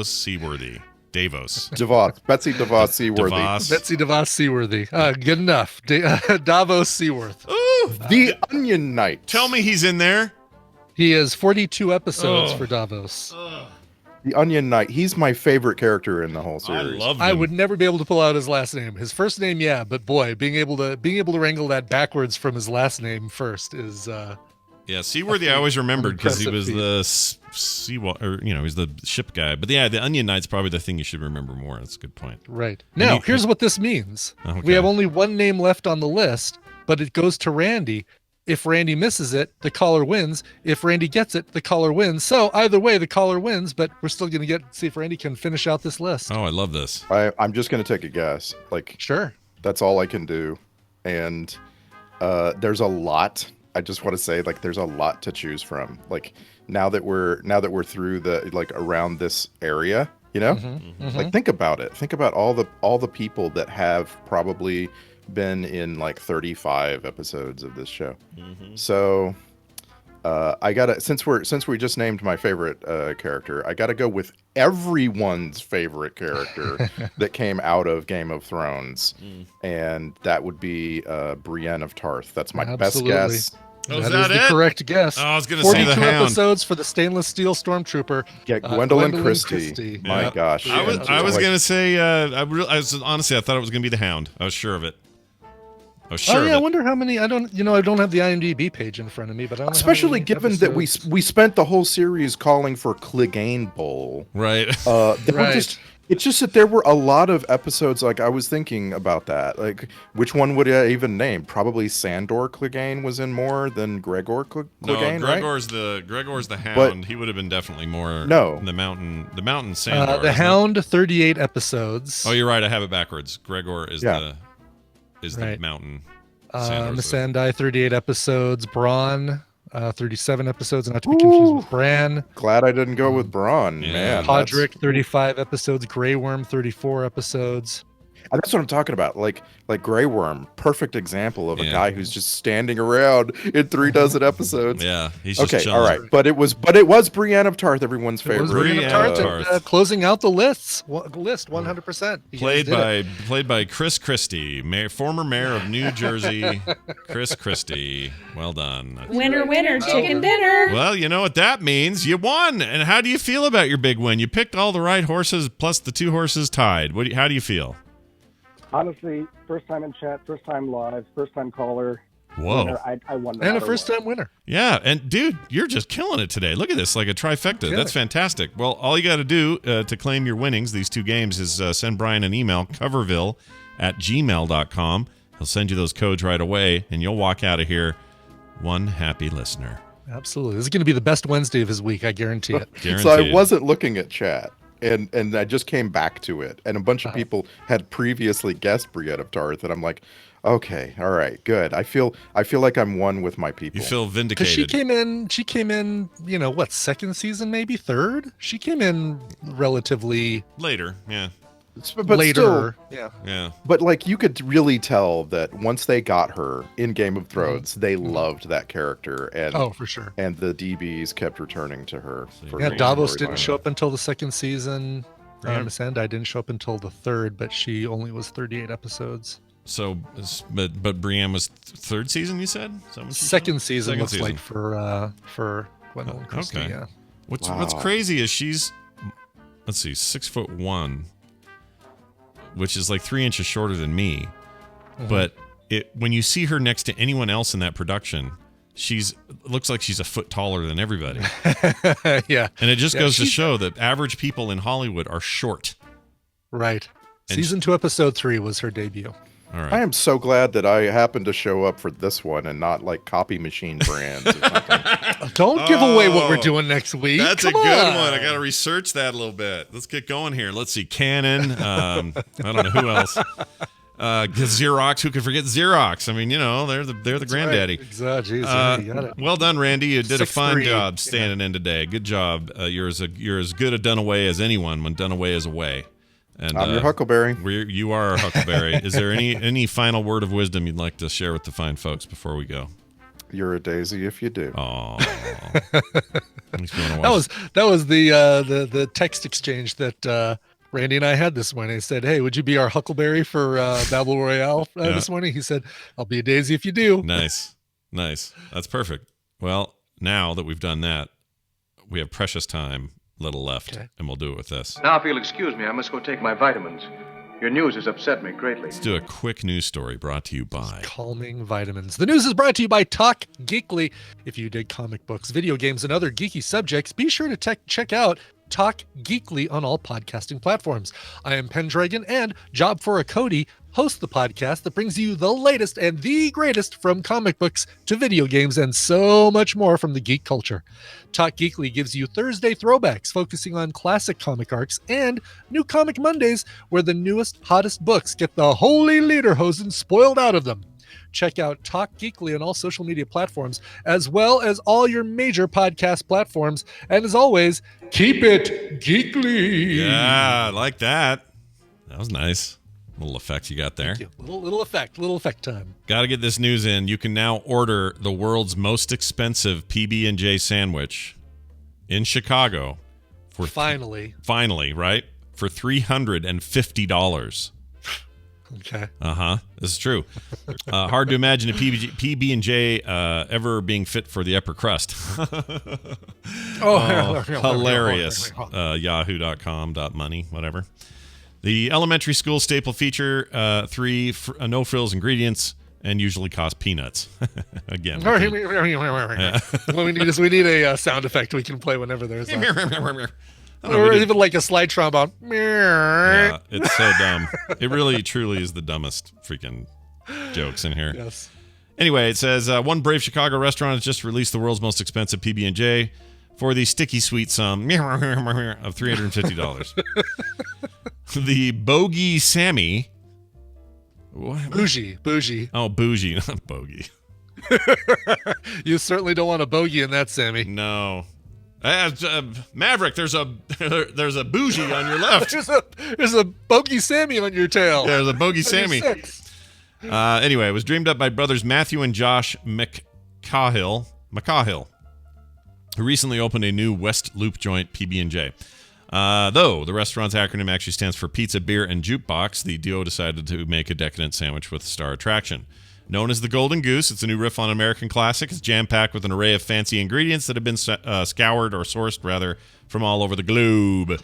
Seaworthy. Betsy DeVos Seaworthy. Betsy DeVos Seaworthy. Good enough. Davos Seaworth. Ooh, the Onion Knight. Tell me he's in there. He has 42 episodes for Davos. The Onion Knight. He's my favorite character in the whole series. I love him. I would never be able to pull out his last name. His first name, yeah, but boy, being able to wrangle that backwards from his last name first is. Yeah, Seaworthy I always remembered because he was he's the ship guy. But yeah, the Onion Knight's probably the thing you should remember more. That's a good point. Right. Now, here's what this means. Okay. We have only one name left on the list, but it goes to Randy. If Randy misses it, the caller wins. If Randy gets it, the caller wins. So either way, the caller wins, but we're still going to see if Randy can finish out this list. Oh, I love this. I'm just going to take a guess. Sure. That's all I can do. And there's a lot. I just want to say, there's a lot to choose from. Now that we're through the around this area, think about it. Think about all the people that have probably been in 35 episodes of this show. So I gotta since we just named my favorite character, I gotta go with everyone's favorite character that came out of Game of Thrones, and that would be Brienne of Tarth. That's my best guess. Oh, that is the correct guess. Oh, I was going to say the 42 Hound. episodes for the stainless steel stormtrooper. Yeah, Gwendolyn Christie. My gosh. I was going to say, honestly, I thought it was going to be the Hound. I was sure of it. I wonder how many. I don't have the IMDb page in front of me, but I don't know especially given that we spent the whole series calling for Clegane Bowl. Right. It's just that there were a lot of episodes. I was thinking about that. Which one would I even name? Probably Sandor Clegane was in more than Gregor Clegane. No, Gregor's the Hound. But he would have been definitely more. No, the Mountain Sandor. The Hound, 38 episodes. Oh, you're right. I have it backwards. Gregor is the Mountain. Missandei, 38 episodes. Braun, 37 episodes, not to be confused with Bran. Glad I didn't go with Braun, man. Podrick, 35 episodes. Grey Worm, 34 episodes. That's what I'm talking about. Grey Worm, perfect example of a guy who's just standing around in 36 episodes. Yeah, he's just okay. chilling. All right, but it was Brienne of Tarth, everyone's favorite. Brienne of Tarth, closing out the list 100%. Played by Chris Christie, former mayor of New Jersey. Chris Christie, well done. Winner, chicken dinner. Well, you know what that means. You won. And how do you feel about your big win? You picked all the right horses, plus the 2 horses tied. How do you feel? Honestly, first time in chat, first time live, first time caller. Whoa. Winner, I won. And a first time winner. Yeah. And dude, you're just killing it today. Look at this, like a trifecta. That's fantastic. Well, all you got to do to claim your winnings, these 2 games, is send Brian an email, coverville@gmail.com. He'll send you those codes right away, and you'll walk out of here one happy listener. Absolutely. This is going to be the best Wednesday of his week. I guarantee it. So I wasn't looking at chat. And I just came back to it, and a bunch of people had previously guessed Brienne of Tarth, and I'm like, okay, all right, good. I feel like I'm one with my people. You feel vindicated. She came in, second season, maybe third? She came in relatively later, yeah. But later, still, yeah. But you could really tell that once they got her in Game of Thrones, they loved that character, and for sure. And the DBs kept returning to her. Davos didn't show up until the second season. Missandei didn't show up until the third, but she only was 38 episodes. So, but Brienne was third season. You said second season. Looks like for Gwendolyn Christie. Okay. Yeah. What's crazy is she's 6'1", which is like 3 inches shorter than me. Mm-hmm. But when you see her next to anyone else in that production, looks like she's a foot taller than everybody. Yeah. And it just goes to show that average people in Hollywood are short. Right. Season 2, episode 3 was her debut. All right. I am so glad that I happened to show up for this one and not like copy machine brands or something. Don't give away what we're doing next week. That's Come a good on. one. I got to research that a little bit. Let's get going here. Let's see. Canon. I don't know who else. Xerox. Who could forget Xerox? I mean, they're the granddaddy. Right. Exactly. Jeez, you got it. Well done, Randy. You did a fine 6'3". job standing in today. Good job. You're as good a Dunaway as anyone when Dunaway is away. And I'm your Huckleberry. You are our Huckleberry. Is there any final word of wisdom you'd like to share with the fine folks before we go? You're a daisy if you do. Oh, that was the text exchange that Randy and I had this morning. He said, "Hey, would you be our Huckleberry for Battle Royale this morning?" He said, "I'll be a daisy if you do." Nice. That's perfect. Well, now that we've done that, we have precious time little left, and we'll do it with this. Now, if you'll excuse me, I must go take my vitamins. Your news has upset me greatly. Let's do a quick news story brought to you by Calming Vitamins. The news is brought to you by Talk Geekly. If you dig comic books, video games, and other geeky subjects, be sure to check out Talk Geekly on all podcasting platforms. I am Pendragon, and Job for a Cody host the podcast that brings you the latest and the greatest from comic books to video games and so much more from the geek culture. Talk Geekly gives you Thursday throwbacks focusing on classic comic arcs and New Comic Mondays where the newest, hottest books get the holy lederhosen spoiled out of them. Check out Talk Geekly on all social media platforms, as well as all your major podcast platforms. And as always, keep it geekly. Yeah, I like that. That was nice. Little effect you got there. Thank you. Little effect time. Got to get this news in. You can now order the world's most expensive PB&J sandwich in Chicago for finally, right? For $350. Okay. This is true. Hard to imagine a PB&J ever being fit for the upper crust. Hilarious. Yahoo.com.money, whatever. The elementary school staple feature 3 no frills ingredients and usually cost peanuts. Again. What we need a sound effect we can play whenever there's or even like a slide trombone. Yeah, it's so dumb. It really, truly is the dumbest freaking jokes in here. Yes. Anyway, it says one brave Chicago restaurant has just released the world's most expensive PB&J for the sticky sweet sum of $350. The Bogey Sammy. Bougie. Oh, bougie, not bogey. You certainly don't want a bogey in that, Sammy. No. Maverick, there's a bougie on your left. there's a bogey Sammy on your tail. There's a bogey Sammy. Anyway, it was dreamed up by brothers Matthew and Josh McCahill, who recently opened a new West Loop joint PB&J. Though the restaurant's acronym actually stands for Pizza, Beer, and Jukebox, the duo decided to make a decadent sandwich with star attraction. Known as the Golden Goose, it's a new riff on an American classic. It's jam-packed with an array of fancy ingredients that have been scoured or sourced, rather, from all over the globe.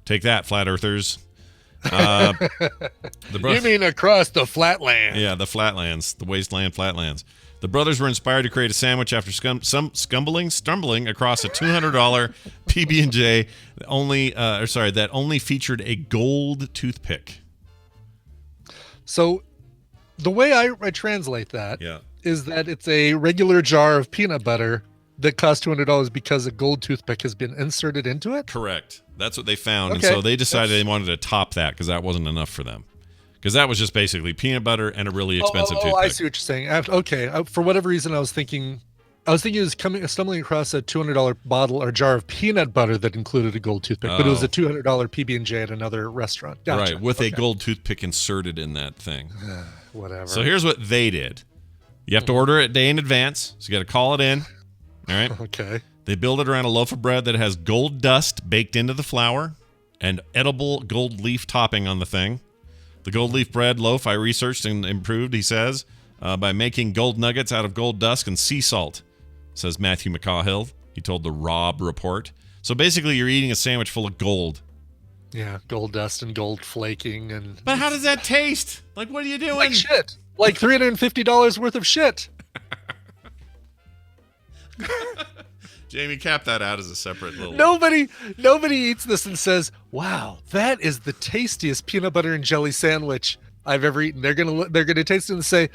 Take that, flat earthers. You mean across the flatland? Yeah, the flatlands, the wasteland flatlands. The brothers were inspired to create a sandwich after stumbling across a $200 PB&J that only featured a gold toothpick. So the way I translate that is that it's a regular jar of peanut butter that costs $200 because a gold toothpick has been inserted into it? Correct. That's what they found. Okay. And so they decided they wanted to top that because that wasn't enough for them. Because that was just basically peanut butter and a really expensive toothpick. I see what you're saying. Okay. For whatever reason, I was thinking it was stumbling across a $200 bottle or jar of peanut butter that included a gold toothpick, but it was a $200 PB&J at another restaurant. Gotcha. Right, with a gold toothpick inserted in that thing. Whatever. So here's what they did. You have to order it a day in advance, so you got to call it in. All right? Okay. They build it around a loaf of bread that has gold dust baked into the flour and edible gold leaf topping on the thing. The gold leaf bread loaf I researched and improved, he says, by making gold nuggets out of gold dust and sea salt, says Matthew McCahill. He told the Rob Report. So basically, you're eating a sandwich full of gold. Yeah, gold dust and gold flaking. But how does that taste? Like, what are you doing? Like shit. Like $350 worth of shit. Jamie, cap that out as a separate little... Nobody eats this and says, wow, that is the tastiest peanut butter and jelly sandwich I've ever eaten. They're gonna taste it and say,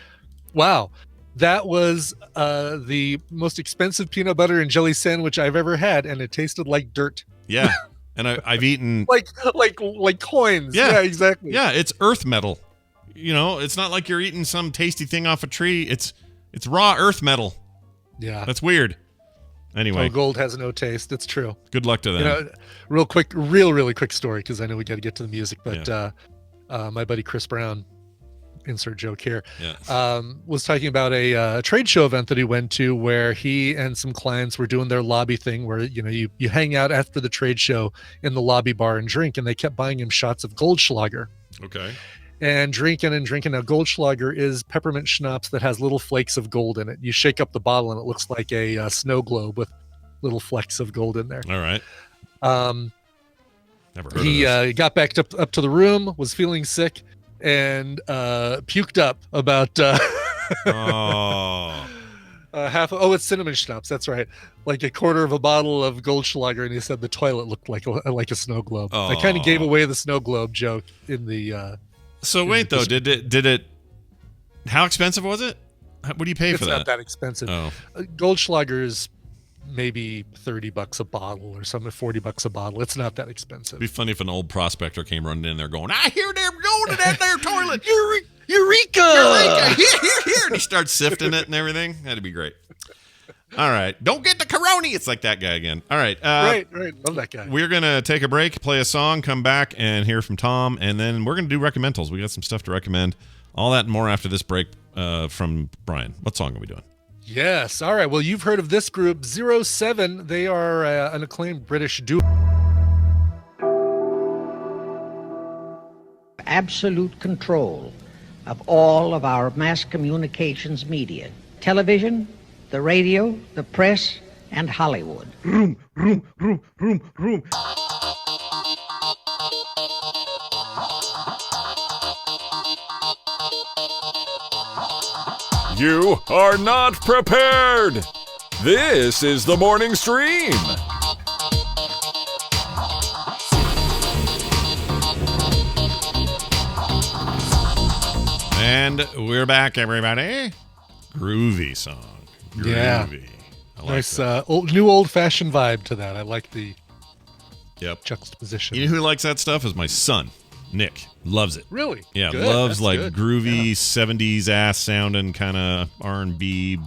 "Wow, that was the most expensive peanut butter and jelly sandwich I've ever had, and it tasted like dirt." Yeah, and I've eaten like coins. Yeah. Yeah, exactly. Yeah, it's earth metal. You know, it's not like you're eating some tasty thing off a tree. It's raw earth metal. Yeah. That's weird. Anyway, gold has no taste. It's true. good luck to them. You know, really quick story, because I know we got to get to the music, but my buddy Chris Brown, insert joke here, was talking about a trade show event that he went to where he and some clients were doing their lobby thing where, you know, you hang out after the trade show in the lobby bar and drink, and they kept buying him shots of Goldschlager. Okay. And drinking. Now, Goldschlager is peppermint schnapps that has little flakes of gold in it. You shake up the bottle and it looks like a snow globe with little flecks of gold in there. All right. Never heard of He this. got back up to the room, was feeling sick, and puked up about Oh. it's cinnamon schnapps. That's right. Like a quarter of a bottle of Goldschlager, and he said the toilet looked like a snow globe. I kind of gave away the snow globe joke in the. So wait though, did it? How expensive was it? What do you pay for that? It's not that expensive. Oh. Goldschlager is maybe $30 a bottle or something, $40 a bottle. It's not that expensive. It'd be funny if an old prospector came running in there going, "I hear they're going to that there toilet. Eureka! Here. And he starts sifting it and everything. That'd be great. All right. Don't get the corona. It's like that guy again. All right. Right. Love that guy. We're going to take a break, play a song, come back, and hear from Tom. And then we're going to do recommendals. We got some stuff to recommend. All that and more after this break from Brian. What song are we doing? Yes. All right. Well, you've heard of this group, 07. They are an acclaimed British duo. Absolute control of all of our mass communications media, television, the radio, the press, and Hollywood. Room. You are not prepared. This is the morning stream. And we're back, everybody. Groovy song. Groovy. Yeah. I like Nice that. new old-fashioned vibe to that. I like the juxtaposition. You know who likes that stuff is my son, Nick. Loves it. Really? Yeah, Good. loves That's like good. groovy 70s ass sounding kind of R&B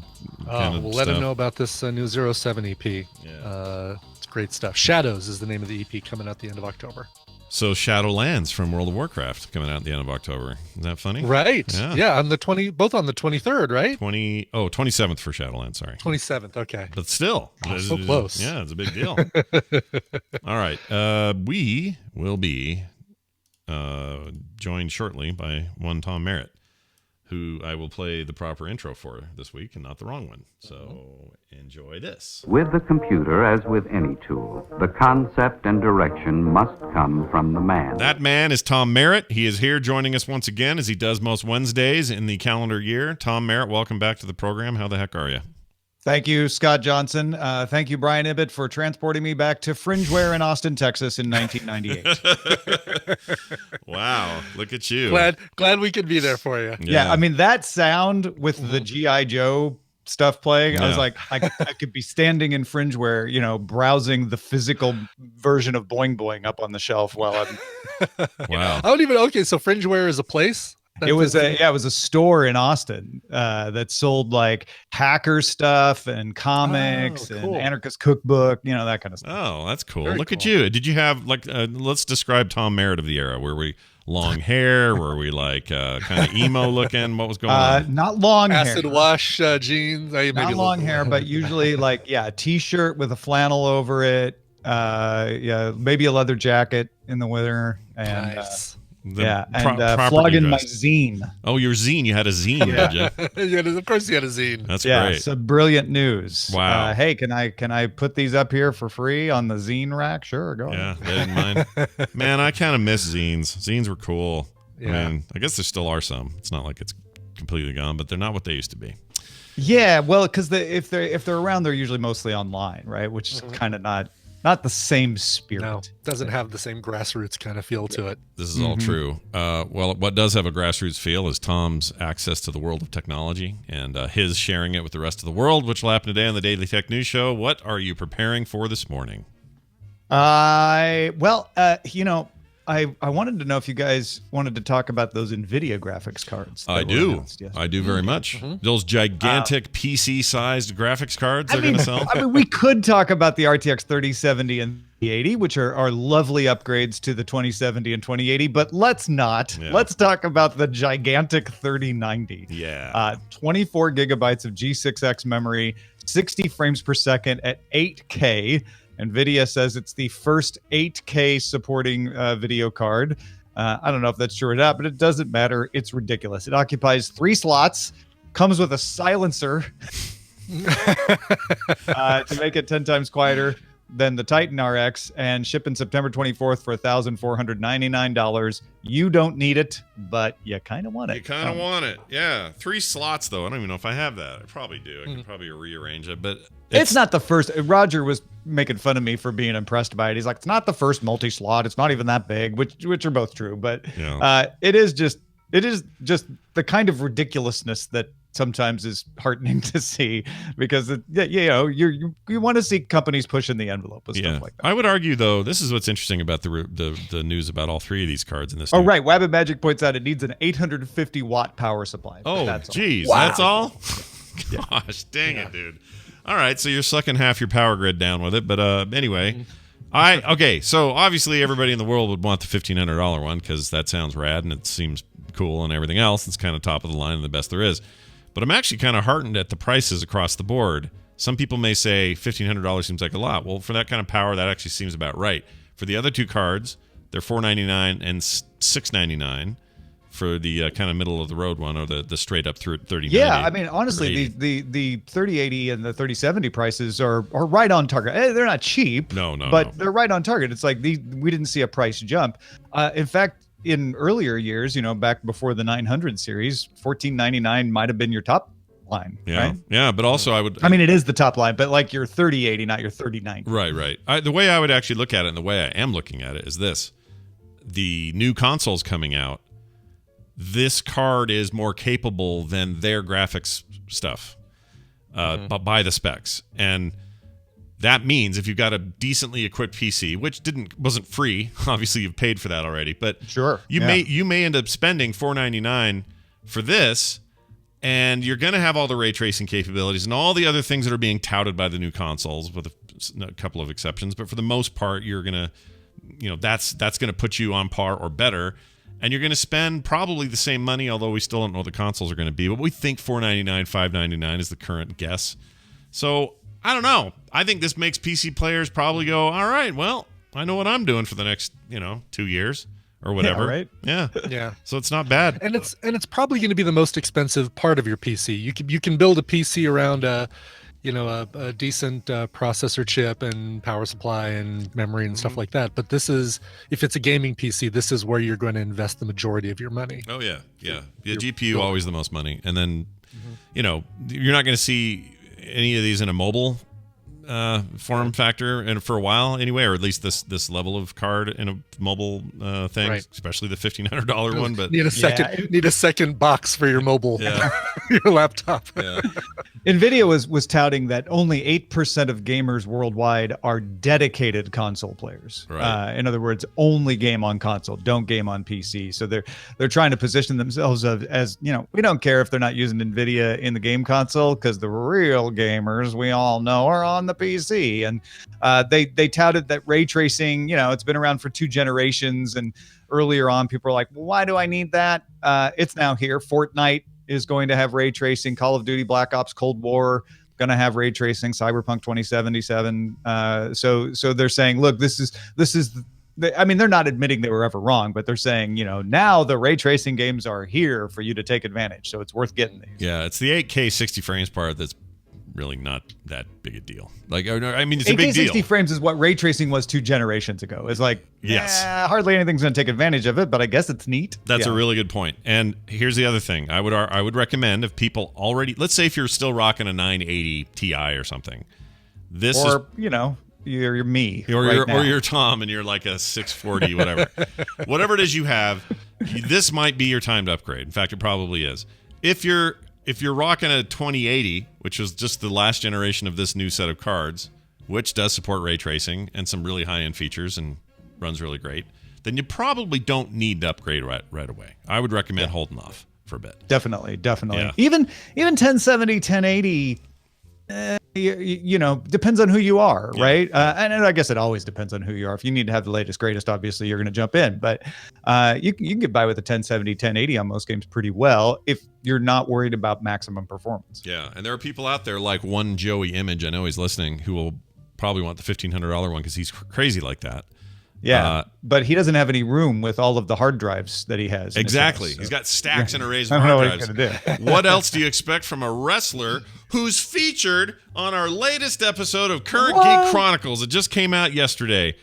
kind of We'll stuff. let him know about this new 07 EP. Yeah. It's great stuff. Shadows is the name of the EP, coming out the end of October. So Shadowlands from World of Warcraft coming out at the end of October. Is that funny? Right. Yeah. On the both on the 23rd, right? 27th for Shadowlands, sorry. 27th, okay. But still. So close. Yeah, it's a big deal. All right. We will be joined shortly by one Tom Merritt, who I will play the proper intro for this week and not the wrong one. So enjoy this. With the computer, as with any tool, the concept and direction must come from the man. That man is Tom Merritt. He is here joining us once again, as he does most Wednesdays in the calendar year. Tom Merritt, welcome back to the program. How the heck are you? Thank you, Scott Johnson. Thank you, Brian Ibbett, for transporting me back to Fringeware in Austin, Texas in 1998. Wow, look at you. Glad we could be there for you. Yeah, I mean, that sound with the G.I. Joe stuff playing, I was like, I could be standing in Fringeware, you know, browsing the physical version of Boing Boing up on the shelf while I'm... Wow. I don't even... Okay, so Fringeware is a place? It was a store in Austin that sold like hacker stuff and comics and anarchist cookbook, you know, that kind of stuff. Oh, that's cool. Very Look cool. at you. Did you have like let's describe Tom Merritt of the era. Were we long hair? Were we like kind of emo looking? What was going on? Not long Acid hair. wash jeans. Not long hair, but usually like a t-shirt with a flannel over it. Maybe a leather jacket in the winter and Nice. flogging my zine. Oh, your zine. You had a zine, did you? Yeah, of course you had a zine. That's great. So brilliant news. Wow. Hey, can I put these up here for free on the zine rack? Sure, go Yeah, ahead. they didn't mind. Man, I kind of miss zines. Zines were cool. Yeah. I mean, I guess there still are some. It's not like it's completely gone, but they're not what they used to be. Yeah, well, because if they're around, they're usually mostly online, right? Which is kind of not not the same spirit. No, doesn't have the same grassroots kind of feel to it. This is all true. Well, what does have a grassroots feel is Tom's access to the world of technology and his sharing it with the rest of the world, which will happen today on the Daily Tech News Show. What are you preparing for this morning? I wanted to know if you guys wanted to talk about those NVIDIA graphics cards. I do. I do very much. Those gigantic PC-sized graphics cards they're going to sell. I mean, we could talk about the RTX 3070 and 3080, which are lovely upgrades to the 2070 and 2080, but let's not. Yeah. Let's talk about the gigantic 3090. Yeah. 24 gigabytes of G6X memory, 60 frames per second at 8K. NVIDIA says it's the first 8K supporting video card. I don't know if that's true or not, but it doesn't matter. It's ridiculous. It occupies 3 slots, comes with a silencer to make it 10 times quieter than the Titan RX, and ship in September 24th for $1,499. You don't need it, but you kind of want it. You kind of want it. Yeah. 3 slots, though. I don't even know if I have that. I probably do. I could probably rearrange it, but it's not the first. Roger was making fun of me for being impressed by it. He's like, it's not the first multi-slot. It's not even that big, which are both true. But it is just the kind of ridiculousness that sometimes is heartening to see, because you want to see companies pushing the envelope with stuff like that. I would argue, though, this is what's interesting about the news about all 3 of these cards in this. Oh, right. Wab and Magic points out it needs an 850 watt power supply. Oh, geez, that's all. Gosh, dang it, dude. All right, so you're sucking half your power grid down with it, but anyway, so obviously everybody in the world would want the $1,500 one because that sounds rad and it seems cool and everything else. It's kind of top of the line and the best there is. But I'm actually kind of heartened at the prices across the board. Some people may say $1,500 seems like a lot. Well, for that kind of power, that actually seems about right. For the other 2 cards, they're $499 and $699. For the kind of middle of the road one, or the straight up through 3090. Yeah, I mean, honestly, the 3080 and the 3070 prices are right on target. They're not cheap, but they're right on target. It's like we didn't see a price jump. In fact, in earlier years, back before the 900 series, $1,499 might have been your top line. Yeah, right? Yeah, but also I mean, it is the top line, but like your 3080, not your 3090. Right. The way I would actually look at it, and the way I am looking at it, is this: the new consoles coming out. This card is more capable than their graphics stuff by the specs. And that means if you've got a decently equipped PC, which wasn't free, obviously you've paid for that already, but sure, you may end up spending $499 for this, and you're going to have all the ray tracing capabilities and all the other things that are being touted by the new consoles, with a couple of exceptions. But for the most part, you're going to, that's going to put you on par or better. And you're going to spend probably the same money, although we still don't know what the consoles are going to be. But we think $499, $599 is the current guess. So, I don't know. I think this makes PC players probably go, all right, well, I know what I'm doing for the next, 2 years or whatever. Yeah, right? Yeah. So it's not bad. And it's probably going to be the most expensive part of your PC. You can build a PC around a decent processor chip and power supply and memory and stuff like that. But if it's a gaming PC, this is where you're going to invest the majority of your money. Oh, yeah. The GPU, always the most money. And then, you're not going to see any of these in a mobile form factor and for a while anyway, or at least this level of card in a mobile thing, especially the $1,500 one. But need a second box for your mobile, your laptop. Yeah. NVIDIA was touting that only 8% of gamers worldwide are dedicated console players. Right. In other words, only game on console, don't game on PC. So they're trying to position themselves as we don't care if they're not using NVIDIA in the game console, because the real gamers we all know are on the PC. And they touted that ray tracing, it's been around for 2 generations, and earlier on people were like, well, why do I need that? It's now here. Fortnite is going to have ray tracing. Call of Duty Black Ops Cold War going to have ray tracing. Cyberpunk 2077. So they're saying, look, this is I mean, they're not admitting they were ever wrong, but they're saying, now the ray tracing games are here for you to take advantage. So it's worth getting these. Yeah, it's the 8K 60 frames part that's really not that big a deal. Like, I mean, it's a 8K big deal. 60 frames is what ray tracing was 2 generations ago. It's like, hardly anything's going to take advantage of it, but I guess it's neat. That's a really good point. And here's the other thing. I would recommend, if people already, let's say if you're still rocking a 980 Ti or something, you're me, or you're Tom, and you're like a 640, whatever. Whatever it is you have, this might be your time to upgrade. In fact, it probably is. If you're rocking a 2080, which was just the last generation of this new set of cards, which does support ray tracing and some really high-end features and runs really great, then you probably don't need to upgrade right away. I would recommend holding off for a bit. Definitely. Yeah. Even 1070, 1080, you know, depends on who you are, right? And I guess it always depends on who you are. If you need to have the latest, greatest, obviously you're going to jump in. But you can get by with a 1070, 1080 on most games pretty well if you're not worried about maximum performance. Yeah, and there are people out there like one Joey Image, I know he's listening, who will probably want the $1,500 one because he's crazy like that. Yeah, but he doesn't have any room with all of the hard drives that he has. Exactly. House, so. He's got stacks and arrays I of don't know hard what he's drives. gonna do. What else do you expect from a wrestler who's featured on our latest episode of Current Geek Chronicles? It just came out yesterday.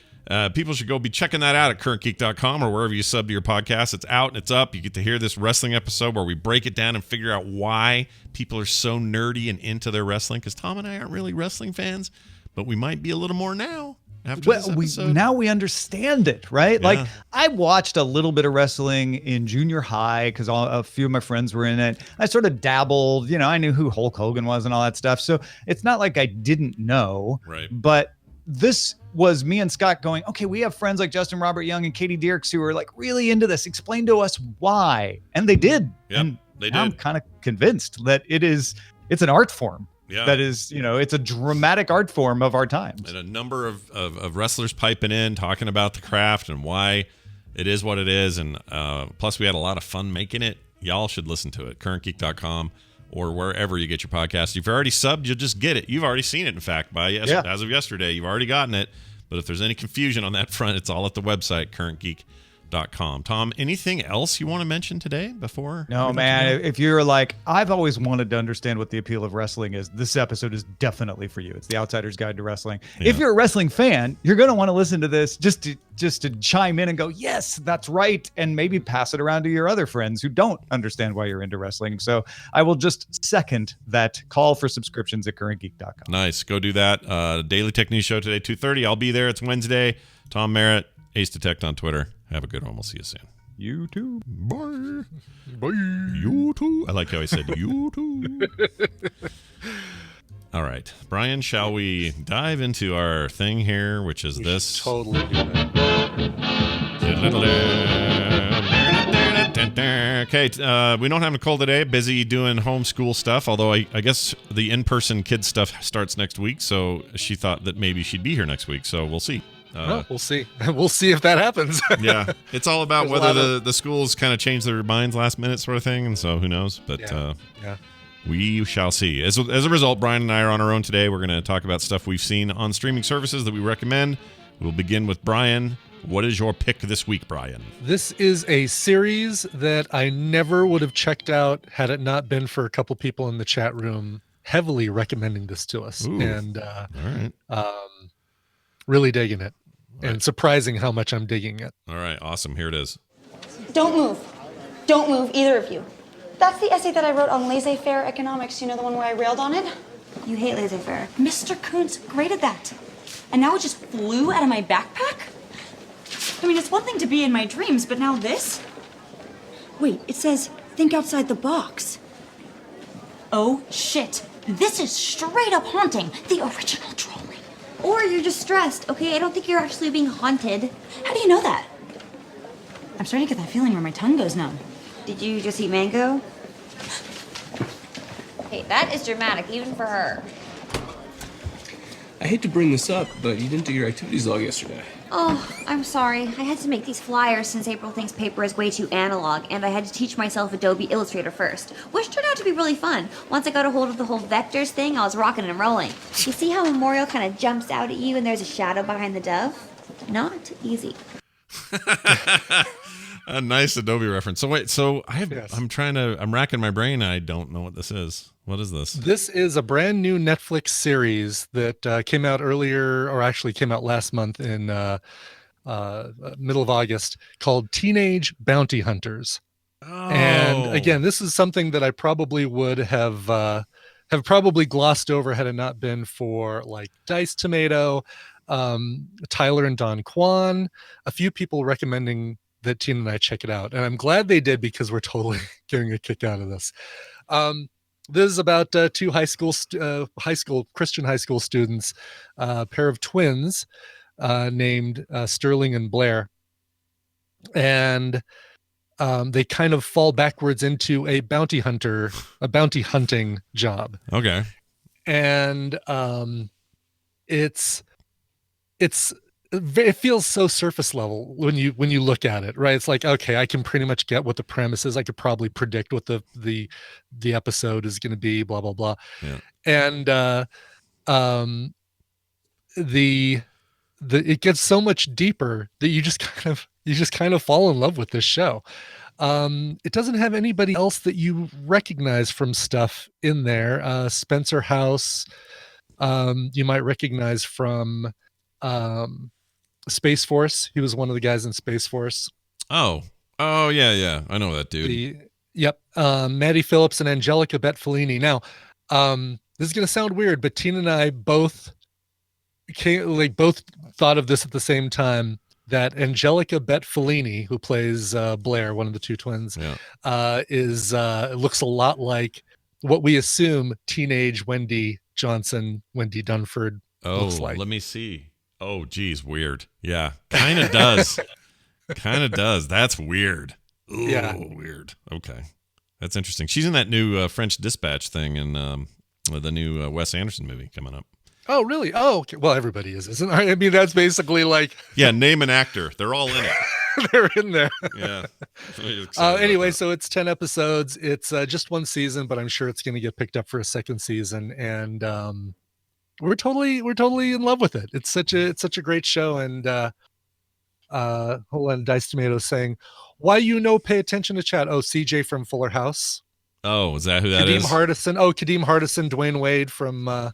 People should go be checking that out at currentgeek.com or wherever you sub to your podcast. It's out and it's up. You get to hear this wrestling episode where we break it down and figure out why people are so nerdy and into their wrestling, because Tom and I aren't really wrestling fans, but we might be a little more now. Now we understand it, right? Yeah. Like I watched a little bit of wrestling in junior high because a few of my friends were in it. I sort of dabbled, you know, I knew who Hulk Hogan was and all that stuff. So it's not like I didn't know, right? But this was me and Scott going, okay, we have friends like Justin Robert Young and Katie Dierks who are like really into this. Explain to us why. And they did. Yep, and they did. I'm kind of convinced that it's an art form. Yeah. That is, you know, it's a dramatic art form of our times. And a number of wrestlers piping in, talking about the craft and why it is what it is. And plus, we had a lot of fun making it. Y'all should listen to it. CurrentGeek.com or wherever you get your podcast. If you've already subbed, you'll just get it. You've already seen it, in fact, as of yesterday. You've already gotten it. But if there's any confusion on that front, it's all at the website, CurrentGeek.com. Tom, anything else you want to mention today before? No, man. If you're like, I've always wanted to understand what the appeal of wrestling is, this episode is definitely for you. It's the Outsider's Guide to Wrestling. Yeah. If you're a wrestling fan, you're going to want to listen to this just to chime in and go, yes, that's right. And maybe pass it around to your other friends who don't understand why you're into wrestling. So I will just second that call for subscriptions at currentgeek.com. Nice. Go do that. Daily Tech News Show today, 2:30. I'll be there. It's Wednesday. Tom Merritt, Ace Detect on Twitter. Have a good one. We'll see you soon. You too. Bye. Bye. You too. I like how I said you too. All right. Brian, shall we dive into our thing here, which is this? Totally do that. Okay, we don't have Nicole today. Busy doing homeschool stuff, although I guess the in-person kid stuff starts next week, so she thought that maybe she'd be here next week, so we'll see. We'll see. We'll see if that happens. Yeah, it's all about whether the schools kind of change their minds last minute sort of thing, and so who knows? But yeah. We shall see. As a result, Brian and I are on our own today. We're going to talk about stuff we've seen on streaming services that we recommend. We'll begin with Brian. What is your pick this week, Brian? This is a series that I never would have checked out had it not been for a couple people in the chat room heavily recommending this to us. Ooh. And all right. Really digging it. And surprising how much I'm digging it. All right, awesome. Here it is. Don't move. Don't move, either of you. That's the essay that I wrote on laissez-faire economics. You know, the one where I railed on it? You hate laissez-faire. Mr. Kuntz graded that. And now it just flew out of my backpack? I mean, it's one thing to be in my dreams, but now this? Wait, it says, think outside the box. Oh, shit. This is straight up haunting. The original drawing. Or you're just stressed, okay? I don't think you're actually being haunted. How do you know that? I'm starting to get that feeling where my tongue goes numb. Did you just eat mango? Hey, that is dramatic, even for her. I hate to bring this up, but you didn't do your activities log yesterday. Oh, I'm sorry. I had to make these flyers since April thinks paper is way too analog, and I had to teach myself Adobe Illustrator first, which turned out to be really fun. Once I got a hold of the whole vectors thing, I was rocking and rolling. You see how Memorial kind of jumps out at you and there's a shadow behind the dove? Not easy. A nice Adobe reference. So wait, I'm racking my brain. I don't know what this is. What is this? This is a brand new Netflix series that came out earlier, or actually came out last month in middle of August, called Teenage Bounty Hunters. Oh. And again, this is something that I probably would have probably glossed over had it not been for like Diced Tomato, Tyler and Don Kwan, a few people recommending that Tina and I check it out. And I'm glad they did, because we're totally getting a kick out of this. This is about two Christian high school students, a pair of twins named Sterling and Blair. And they kind of fall backwards into a bounty hunting job. Okay. And it feels so surface level when you look at it, right? It's like, okay, I can pretty much get what the premise is. I could probably predict what the episode is going to be, blah blah blah. Yeah. And it gets so much deeper that you just kind of fall in love with this show. It doesn't have anybody else that you recognize from stuff in there. Spencer House, you might recognize from Space Force. He was one of the guys in Space Force. Oh yeah, I know that dude. Maddie Phillips and Angelica Betfellini. Now, this is gonna sound weird, but Tina and I both thought of this at the same time. That Angelica Betfellini, who plays Blair, one of the two twins, looks a lot like what we assume teenage Wendy Dunford looks like. Let me see. Oh, geez, weird. Yeah, kind of does. Kind of does. That's weird. Ooh, yeah, weird. Okay, that's interesting. She's in that new French Dispatch thing in the new Wes Anderson movie coming up. Oh, really? Oh, okay. Well, everybody is, isn't it? I mean, that's basically like... Yeah, name an actor. They're all in it. They're in there. Yeah. Anyway, so it's 10 episodes. It's just one season, but I'm sure it's going to get picked up for a second season. And we're totally in love with it. It's such a great show. And hold on, Dice Tomato saying, why pay attention to chat? Oh, CJ from Fuller House. Oh, is that who that is? Kadeem Hardison, Dwayne Wade from...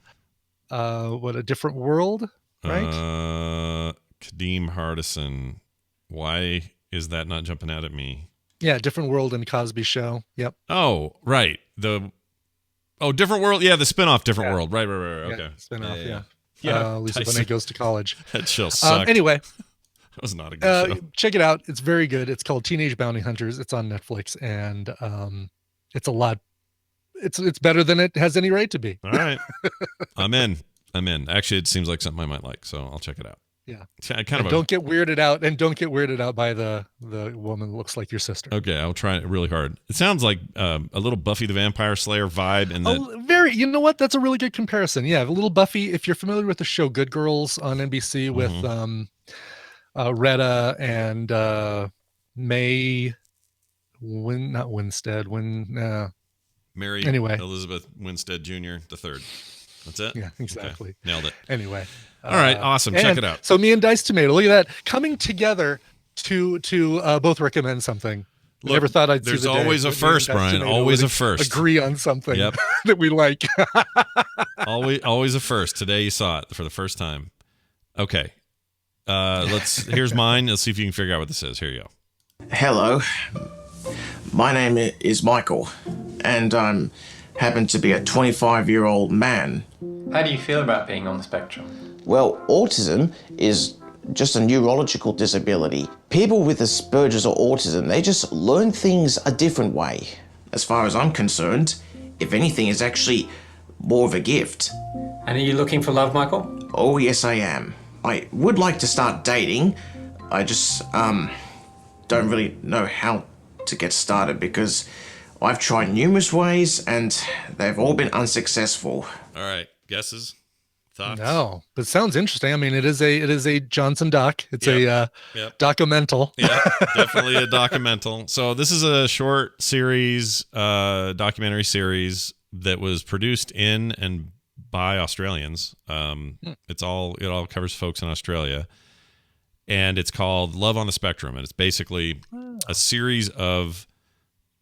A Different World, right? Kadeem Hardison. Why is that not jumping out at me? Yeah, Different World and Cosby Show. Yep. Oh, right. Different World. Yeah, the spinoff Different World. Right. Okay. Yeah, spinoff. Yeah. Lisa Bonet Goes to College. That show sucked. Anyway, that was not a good show. Check it out. It's very good. It's called Teenage Bounty Hunters. It's on Netflix, and it's a lot. It's better than it has any right to be. All right. I'm in. Actually, it seems like something I might like, so I'll check it out. Yeah. Don't get weirded out by the woman that looks like your sister. Okay, I'll try it really hard. It sounds like a little Buffy the Vampire Slayer vibe, and you know what? That's a really good comparison. Yeah, a little Buffy. If you're familiar with the show Good Girls on NBC with Retta and May Mary Elizabeth Winstead Jr. the third. That's it? Yeah, exactly. Okay. Nailed it. Anyway. All right, awesome. Check it out. So me and Dice Tomato, look at that. Coming together to both recommend something. Look, never thought I'd there's see the always day a first, Brian. Always a first. Agree on something that we like. always a first. Today you saw it for the first time. Okay. Here's mine. Let's see if you can figure out what this is. Here you go. Hello. My name is Michael, and I'm happen to be a 25-year-old man. How do you feel about being on the spectrum? Well, autism is just a neurological disability. People with Asperger's or autism, they just learn things a different way. As far as I'm concerned, if anything, it's actually more of a gift. And are you looking for love, Michael? Oh, yes, I am. I would like to start dating. I just, don't really know how to get started because I've tried numerous ways and they've all been unsuccessful. All right, guesses, thoughts? No, but it sounds interesting. I mean, it is a Johnson doc. It's a documental. Yeah, definitely a documental. So this is a short series, documentary series that was produced in and by Australians. It all covers folks in Australia. And it's called Love on the Spectrum. And it's basically a series of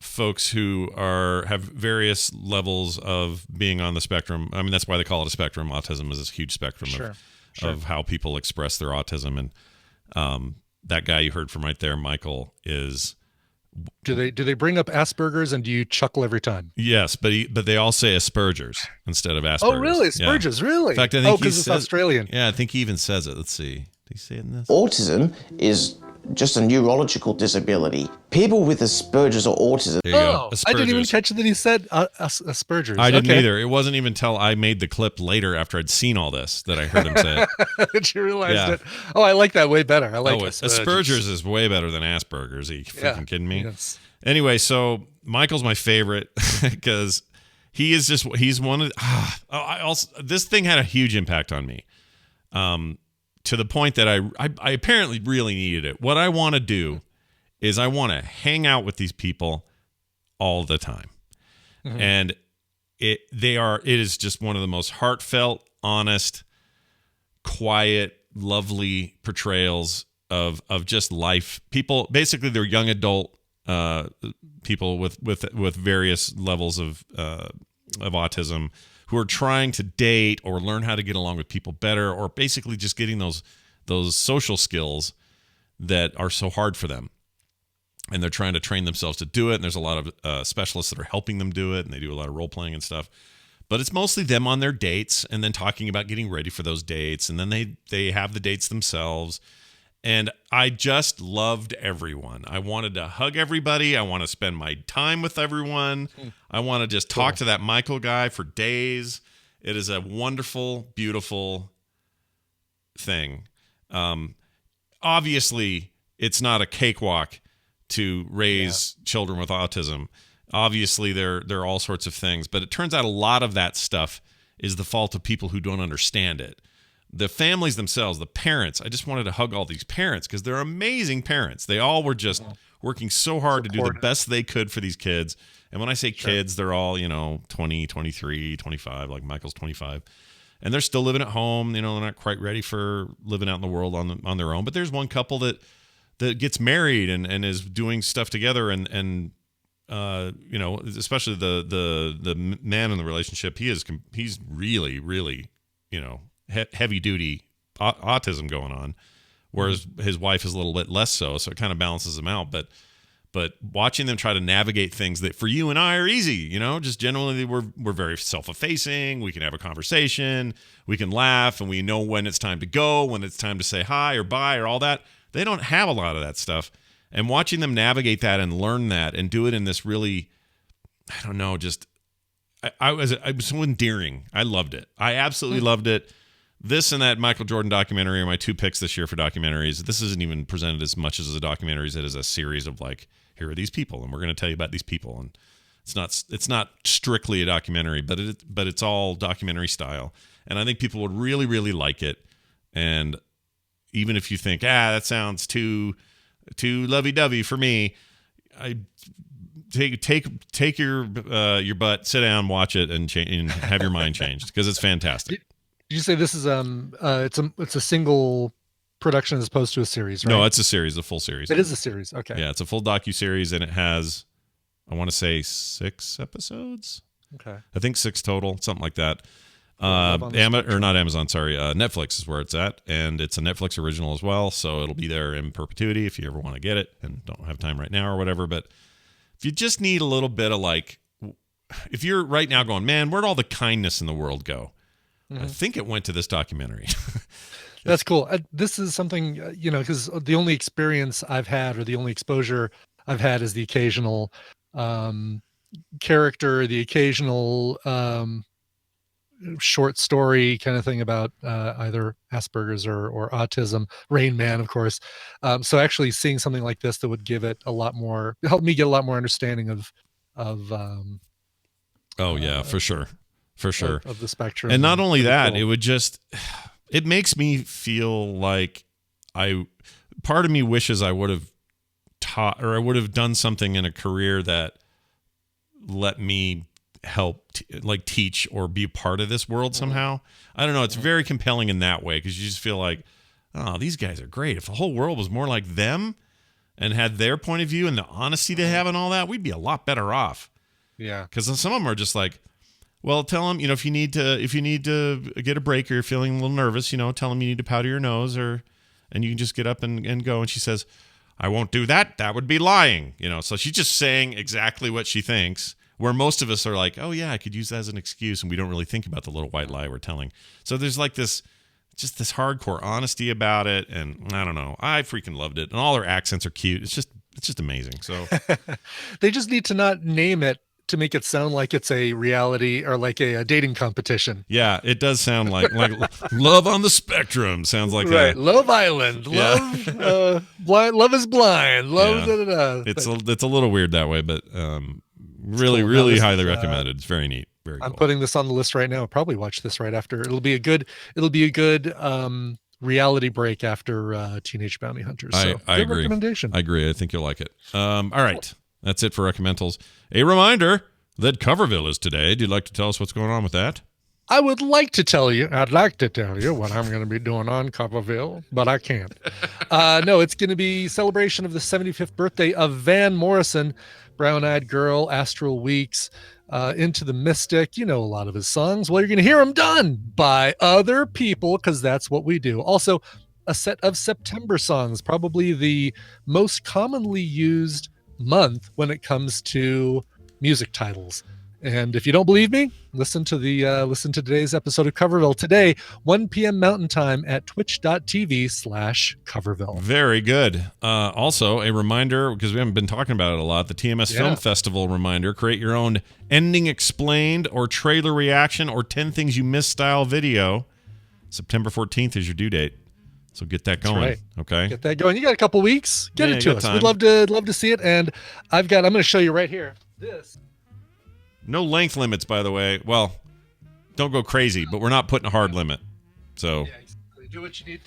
folks who have various levels of being on the spectrum. I mean, that's why they call it a spectrum. Autism is this huge spectrum of how people express their autism. And that guy you heard from right there, Michael, is Do they bring up Asperger's, and do you chuckle every time? Yes, but they all say Asperger's instead of Asperger's. Oh, really? Asperger's, really? In fact, I think because it's Australian. Yeah, I think he even says it. Let's see. Did he say it in this? Autism is just a neurological disability. People with Asperger's or autism. There you go. I didn't even catch that he said Asperger's. I didn't either. It wasn't even until I made the clip later after I'd seen all this that I heard him say it. Did you realize it? Oh, I like that way better. I like Asperger's is way better than Asperger's. Are you freaking kidding me? Yes. Anyway, so Michael's my favorite because he's one of this thing had a huge impact on me. To the point that I apparently really needed it. What I want to do is I want to hang out with these people all the time. Mm-hmm. And it is just one of the most heartfelt, honest, quiet, lovely portrayals of just life. People, basically they're young adult people with various levels of autism who are trying to date or learn how to get along with people better, or basically just getting those social skills that are so hard for them. And they're trying to train themselves to do it. And there's a lot of specialists that are helping them do it. And they do a lot of role playing and stuff. But it's mostly them on their dates and then talking about getting ready for those dates. And then they have the dates themselves. And I just loved everyone. I wanted to hug everybody. I want to spend my time with everyone. I want to just talk to that Michael guy for days. It is a wonderful, beautiful thing. Obviously, it's not a cakewalk to raise children with autism. Obviously, there are all sorts of things. But it turns out a lot of that stuff is the fault of people who don't understand it. The families themselves, the parents, I just wanted to hug all these parents because they're amazing parents. They all were just working so hard to do the best they could for these kids. And when I say kids, they're all, 20, 23, 25, like Michael's 25. And they're still living at home. They're not quite ready for living out in the world on their own. But there's one couple that gets married and is doing stuff together. And especially the man in the relationship, he's really, really, heavy duty autism going on, whereas his wife is a little bit less so it kind of balances them out. But watching them try to navigate things that for you and I are easy, just generally we're very self-effacing. We can have a conversation, we can laugh, and we know when it's time to go, when it's time to say hi or bye or all that. They don't have a lot of that stuff. And watching them navigate that and learn that and do it in this really, I don't know, just I was so endearing. I loved it. I absolutely loved it. This and that Michael Jordan documentary are my two picks this year for documentaries. This isn't even presented as much as a documentary as it is a series of here are these people, and we're going to tell you about these people. And it's not strictly a documentary, but it's all documentary style. And I think people would really, really like it. And even if you think, that sounds too lovey-dovey for me, I take your butt, sit down, watch it, and have your mind changed because it's fantastic. Did you say this is it's a single production as opposed to a series, right? No, it's a series, a full series. It is a series. Okay. Yeah, it's a full docu-series, and it has, I want to say 6 episodes. Okay. I think 6 total, something like that. Netflix is where it's at, and it's a Netflix original as well, so it'll be there in perpetuity if you ever want to get it and don't have time right now or whatever. But if you just need a little bit of if you're right now going, man, where'd all the kindness in the world go? Mm-hmm. I think it went to this documentary. That's cool. This is something, because the only experience I've had or the only exposure I've had is the occasional character, the occasional short story kind of thing about either Asperger's or autism. Rain Man, of course. So actually seeing something like this that would give it help me get a lot more understanding of for sure. For sure. Of the spectrum. And not only that, cool. It makes me feel like part of me wishes I would have taught, or I would have done something in a career that let me help teach or be a part of this world somehow. I don't know. It's very compelling in that way because you just feel like, oh, these guys are great. If the whole world was more like them and had their point of view and the honesty they have and all that, we'd be a lot better off. Yeah. Because some of them are just like, well, tell them, if you need to get a break or you're feeling a little nervous, tell them you need to powder your nose and you can just get up and go. And she says, I won't do that. That would be lying. So she's just saying exactly what she thinks, where most of us are like, oh, yeah, I could use that as an excuse, and we don't really think about the little white lie we're telling. So there's like this hardcore honesty about it, and I don't know. I freaking loved it, and all their accents are cute. It's just amazing. So they just need to not name it to make it sound like it's a reality or like a dating competition. Yeah, it does sound like Love on the Spectrum. Sounds like right. Love Island. Love Love is Blind. Love It's a little weird that way, but really, cool. Really highly recommended. It's very neat. Very cool. I'm putting this on the list right now. I'll probably watch this right after. It'll be a good reality break after Teenage Bounty Hunters. So I agree. Recommendation. I agree. I think you'll like it. All right. That's it for recommendals. A reminder that Coverville is today. Do you like to tell us what's going on with that? I'd like to tell you what I'm going to be doing on Coverville, but I can't. No, it's going to be celebration of the 75th birthday of Van Morrison, Brown-Eyed Girl, Astral Weeks, Into the Mystic. You know a lot of his songs. Well, you're going to hear them done by other people because that's what we do. Also, a set of September songs, probably the most commonly used month when it comes to music titles. And if you don't believe me, listen to today's episode of Coverville today, 1 p.m. Mountain Time at twitch.tv/Coverville. Very good. Also, a reminder, because we haven't been talking about it a lot, the TMS Film Festival reminder, create your own ending explained or trailer reaction or 10 things you missed style video. September 14th is your due date. So get that going. Right. Okay. Get that going. You got a couple weeks. Get it to us. Time. We'd love to see it. And I'm going to show you right here. This. No length limits, by the way. Well, don't go crazy, but we're not putting a hard limit. So exactly. Do what you need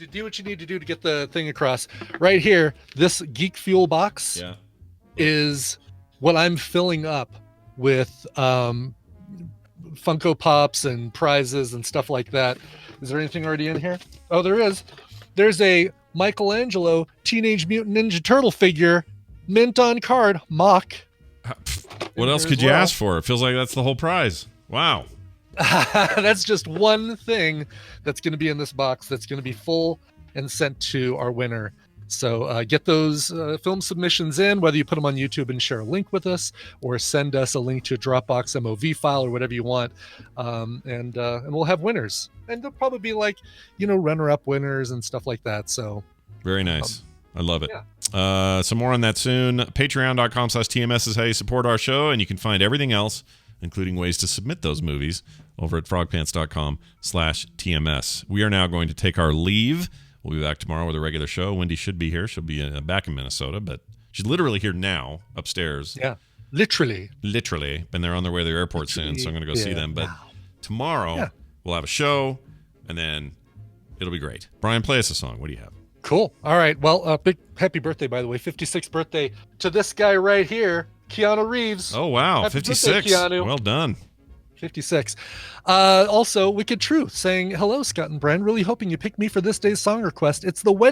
to do to get the thing across. Right here, this Geek Fuel box is what I'm filling up with Funko Pops and prizes and stuff like that. Is there anything already in here? Oh, there is. There's a Michelangelo Teenage Mutant Ninja Turtle figure, mint on card, mock. What else could you ask for? It feels like that's the whole prize. Wow. That's just one thing that's going to be in this box that's going to be full and sent to our winner. So get those film submissions in, whether you put them on YouTube and share a link with us or send us a link to a Dropbox MOV file or whatever you want. And we'll have winners. And they'll probably be like, runner-up winners and stuff like that. So very nice. I love it. Yeah. Some more on that soon. Patreon.com/TMS is how you support our show, and you can find everything else, including ways to submit those movies, over at frogpants.com/TMS. We are now going to take our leave. We'll be back tomorrow with a regular show. Wendy should be here. She'll be back in Minnesota, but she's literally here now, upstairs. Yeah, literally. And they're on their way to the airport soon, so I'm going to go see them. But tomorrow, we'll have a show, and then it'll be great. Brian, play us a song. What do you have? Cool. All right. Well, big happy birthday, by the way. 56th birthday to this guy right here, Keanu Reeves. Oh, wow. Happy 56. Birthday, Keanu. Well done. 56. Also, Wicked Truth saying, hello, Scott and Bren. Really hoping you picked me for this day's song request. It's the wedding